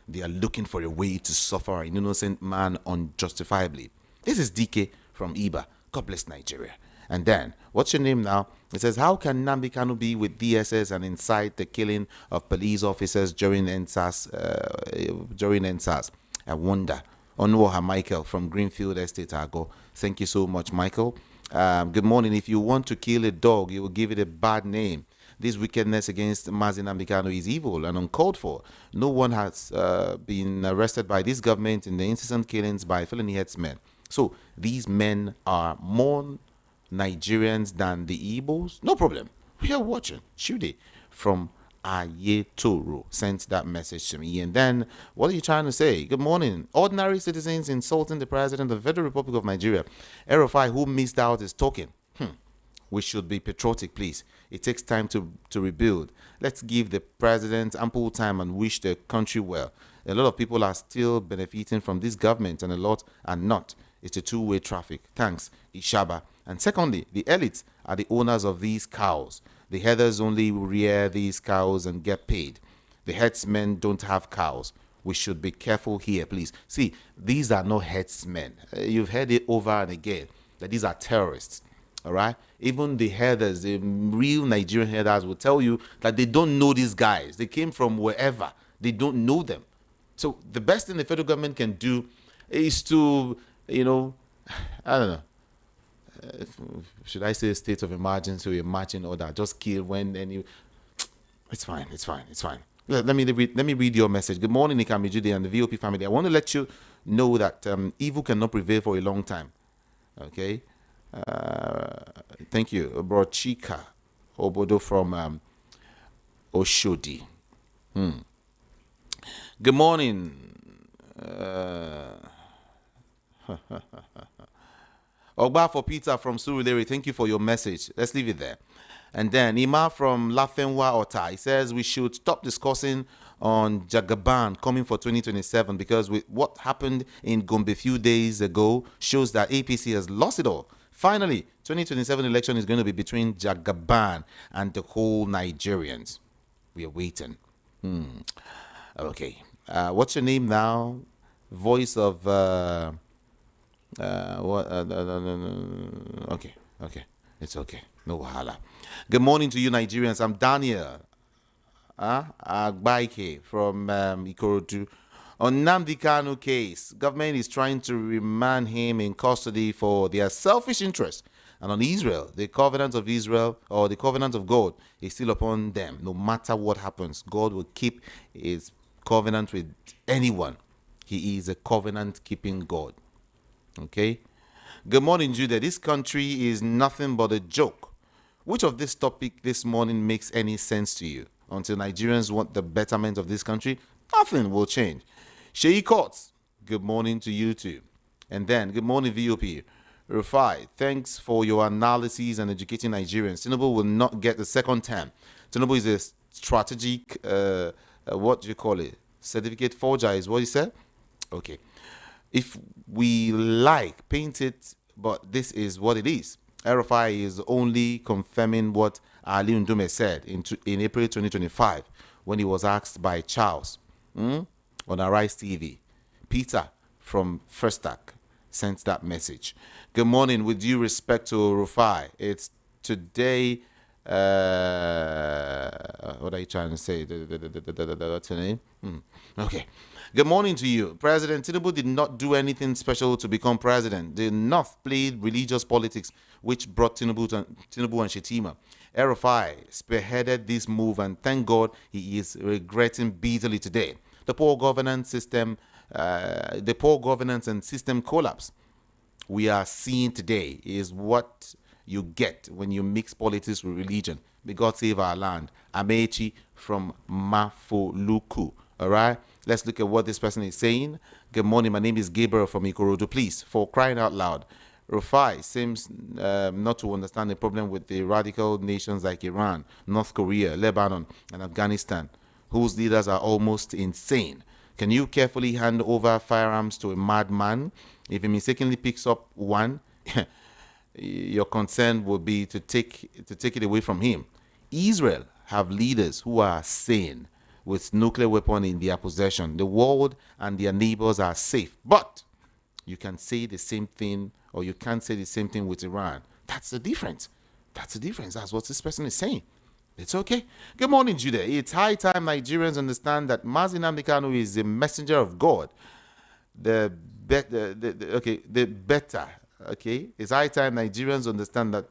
They are looking for a way to suffer an innocent man unjustifiably. This is DK from Iba. God bless Nigeria. And then, what's your name now? It says, how can Nnamdi Kanu be with DSS and incite the killing of police officers during NSAS? I wonder. Onwoha Michael from Greenfield Estate, Argo. Thank you so much, Michael. Good morning. If you want to kill a dog, you will give it a bad name. This wickedness against Nnamdi Kanu is evil and uncalled for. No one has been arrested by this government in the incessant killings by felony headsmen. So these men are more Nigerians than the Igbos. No problem. We are watching. Shude from Ayetoro sent that message to me. And then, what are you trying to say? Good morning. Ordinary citizens insulting the president of the Federal Republic of Nigeria. Erofai, who missed out, is talking. We should be patriotic, please. It takes time to rebuild. Let's give the president ample time and wish the country well. A lot of people are still benefiting from this government and a lot are not. It's a two-way traffic. Thanks, Ishaba. And secondly, the elites are the owners of these cows. The herders only rear these cows and get paid. The herdsmen don't have cows. We should be careful here, please. See, these are not herdsmen. You've heard it over and again that these are terrorists. All right? Even the herders, the real Nigerian herders will tell you that they don't know these guys. They came from wherever. They don't know them. So the best thing the federal government can do is to, I don't know. Should I say a state of emergency or a marching order? Just kill when any. It's fine. Let me read your message. Good morning, Nikami Jude and the VOP family. I want to let you know that evil cannot prevail for a long time. Okay. Thank you, bro. Chika Obodo from Oshodi. Good morning. Ogba for Peter from Surulere, thank you for your message. Let's leave it there. And then Ima from Lafenwa Ota, he says we should stop discussing on Jagaban coming for 2027 because with what happened in Gombe a few days ago shows that APC has lost it all. Finally, 2027 election is going to be between Jagaban and the whole Nigerians. We are waiting. Okay. What's your name now? Voice of... Okay. It's okay. No wahala. Good morning to you, Nigerians. I'm Daniel Agbaike from Ikorodu. On Nnamdi Kanu case, government is trying to remand him in custody for their selfish interests. And on Israel, the covenant of Israel or the covenant of God is still upon them. No matter what happens, God will keep his covenant with anyone. He is a covenant-keeping God. Okay? Good morning, Judah. This country is nothing but a joke. Which of this topic this morning makes any sense to you? Until Nigerians want the betterment of this country, nothing will change. Sheyi Courts, good morning to you too. And then, good morning, VOP. Rufai, thanks for your analysis and educating Nigerians. Tinubu will not get the second term. Tinubu is a strategic, what do you call it? Certificate forger is what you said? Okay. if we like, paint it, but this is what it is. RFI is only confirming what Ali Ndume said in April 2025 when he was asked by Charles on Arise TV. Peter from Firstack sent that message. Good morning. With due respect to Rufai, it's today. What are you trying to say? What's her name? Okay. Good morning to you. President Tinubu did not do anything special to become president. The North played religious politics, which brought Tinubu and Shetima. RFI spearheaded this move, and thank God he is regretting bitterly today. The poor governance and system collapse we are seeing today is what you get when you mix politics with religion. May God save our land. Amechi from Mafoluku. All right, let's look at what this person is saying. Good morning. My name is Gabriel from Ikorodu. Please, for crying out loud, Rufai seems not to understand the problem with the radical nations like Iran, North Korea, Lebanon, and Afghanistan, whose leaders are almost insane. Can you carefully hand over firearms to a madman? If he mistakenly picks up one, your concern will be to take it away from him. Israel have leaders who are sane with nuclear weapon in their possession. The world and their neighbors are safe. But you can say the same thing, or you can't say the same thing with Iran. That's the difference. That's the difference. That's what this person is saying. It's okay. Good morning, Judah. It's high time Nigerians understand that Nnamdi Kanu is a messenger of God. The better. Okay, it's high time Nigerians understand that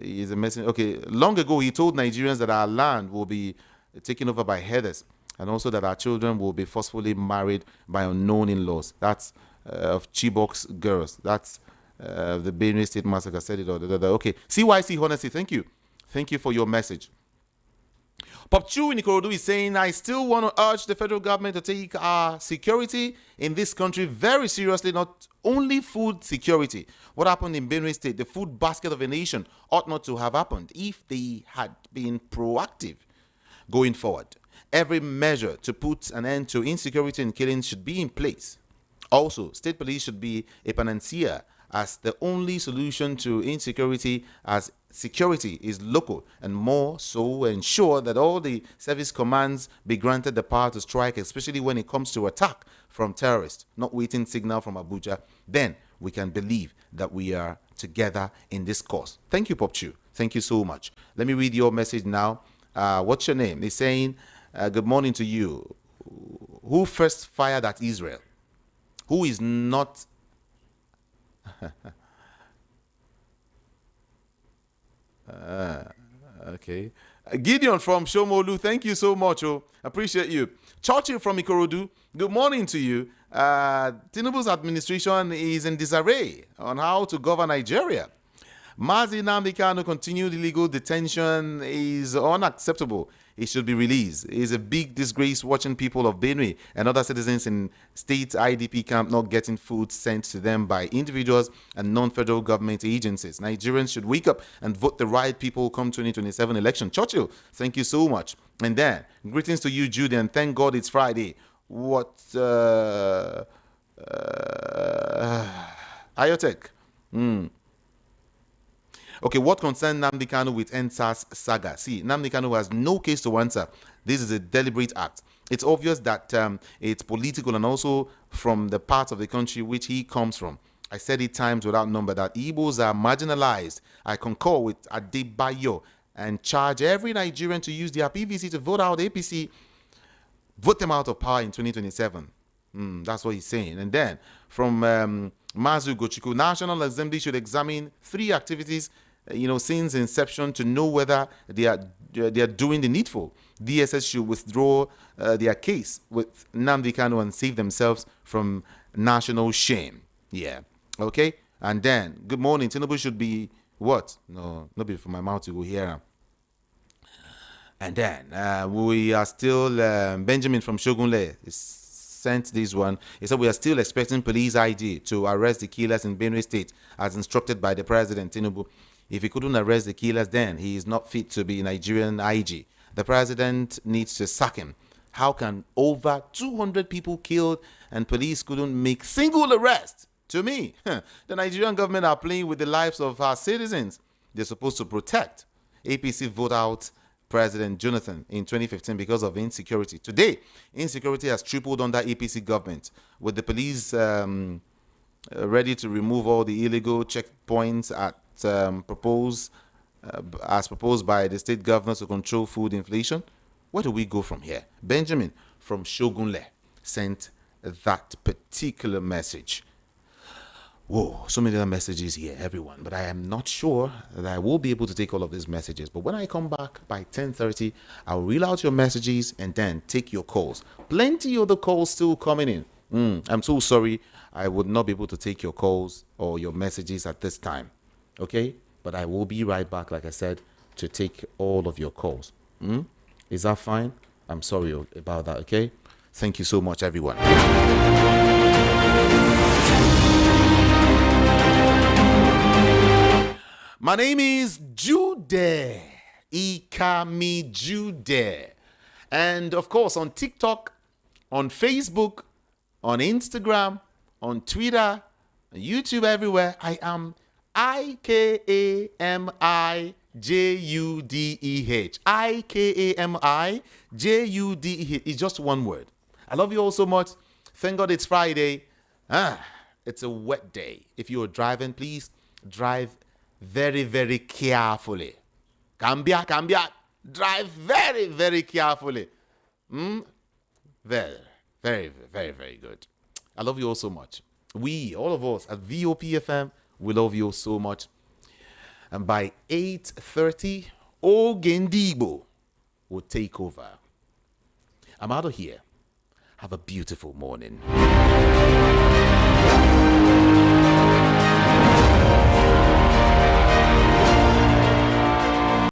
he is a messenger. Okay, long ago he told Nigerians that our land will be taken over by headers, and also that our children will be forcefully married by unknown in-laws. That's of Chibok's girls. That's the Benue State Massacre said it all. Okay, CYC Honesty, thank you. Thank you for your message. Pop Chu in Ikorodu is saying, I still want to urge the federal government to take our security in this country very seriously, not only food security. What happened in Benue State, the food basket of a nation, ought not to have happened if they had been proactive going forward. Every measure to put an end to insecurity and killing should be in place. Also, state police should be a panacea as the only solution to insecurity, as security is local, and more so ensure that all the service commands be granted the power to strike, especially when it comes to attack from terrorists, not waiting signal from Abuja. Then we can believe that we are together in this cause. Thank you, Popchu. Thank you so much. Let me read your message now. What's your name? They're saying, good morning to you. Who first fired at Israel? Who is not... okay. Gideon from Shomolu, thank you so much. Appreciate you. Churchill from Ikorodu, good morning to you. Tinubu's administration is in disarray on how to govern Nigeria. Nnamdi Kanu continued illegal detention is unacceptable. He should be released. It is a big disgrace watching people of Benue and other citizens in state IDP camp not getting food sent to them by individuals and non-federal government agencies. Nigerians should wake up and vote the right people come 2027 election. Churchill, thank you so much. And then, greetings to you, Judy, and thank God it's Friday. What, Iotek? Okay, what concerned Nnamdi Kanu with NSAS saga? See, Nnamdi Kanu has no case to answer. This is a deliberate act. It's obvious that it's political and also from the part of the country which he comes from. I said it times without number that Igbos are marginalized. I concur with Adebayo and charge every Nigerian to use their PVC to vote out APC, vote them out of power in 2027. That's what he's saying. And then from Mazu Gochiku, National Assembly should examine 3 activities since inception to know whether they are doing the needful. DSS should withdraw their case with Nnamdi Kanu and save themselves from national shame. Yeah. Okay. And then, good morning. Tinubu should be what? No, not be from my mouth to go here. And then we are still Benjamin from Shogunle sent this one. He said we are still expecting police ID to arrest the killers in Benue State as instructed by the President Tinubu. If he couldn't arrest the killers, then he is not fit to be Nigerian IG. The president needs to sack him. How can over 200 people killed and police couldn't make single arrest? To me, the Nigerian government are playing with the lives of our citizens. They're supposed to protect. APC vote out President Jonathan in 2015 because of insecurity. Today, insecurity has tripled under APC government, with the police ready to remove all the illegal checkpoints as proposed by the state governors to control food inflation. Where do we go from here? Benjamin from Shogunle sent that particular message. Whoa, so many other messages here, everyone. But I am not sure that I will be able to take all of these messages. But when I come back by 10:30, I'll reel out your messages and then take your calls. Plenty of the calls still coming in. I'm so sorry. I would not be able to take your calls or your messages at this time. Okay? But I will be right back, like I said, to take all of your calls. Is that fine? I'm sorry about that, okay? Thank you so much, everyone. My name is Jude. Ikami Jude. And of course, on TikTok, on Facebook, on Instagram, on Twitter, on YouTube, everywhere, I am IKAMIJUDEH. IKAMIJUDEH. It's just one word. I love you all so much. Thank God it's Friday. It's a wet day. If you're driving, please drive very, very carefully. Cambia. Drive very, very carefully. Very, very, very, very good. I love you all so much. We, all of us at VOPFM, we love you so much. And by 8:30, Ogendigbo will take over. I'm out of here. Have a beautiful morning.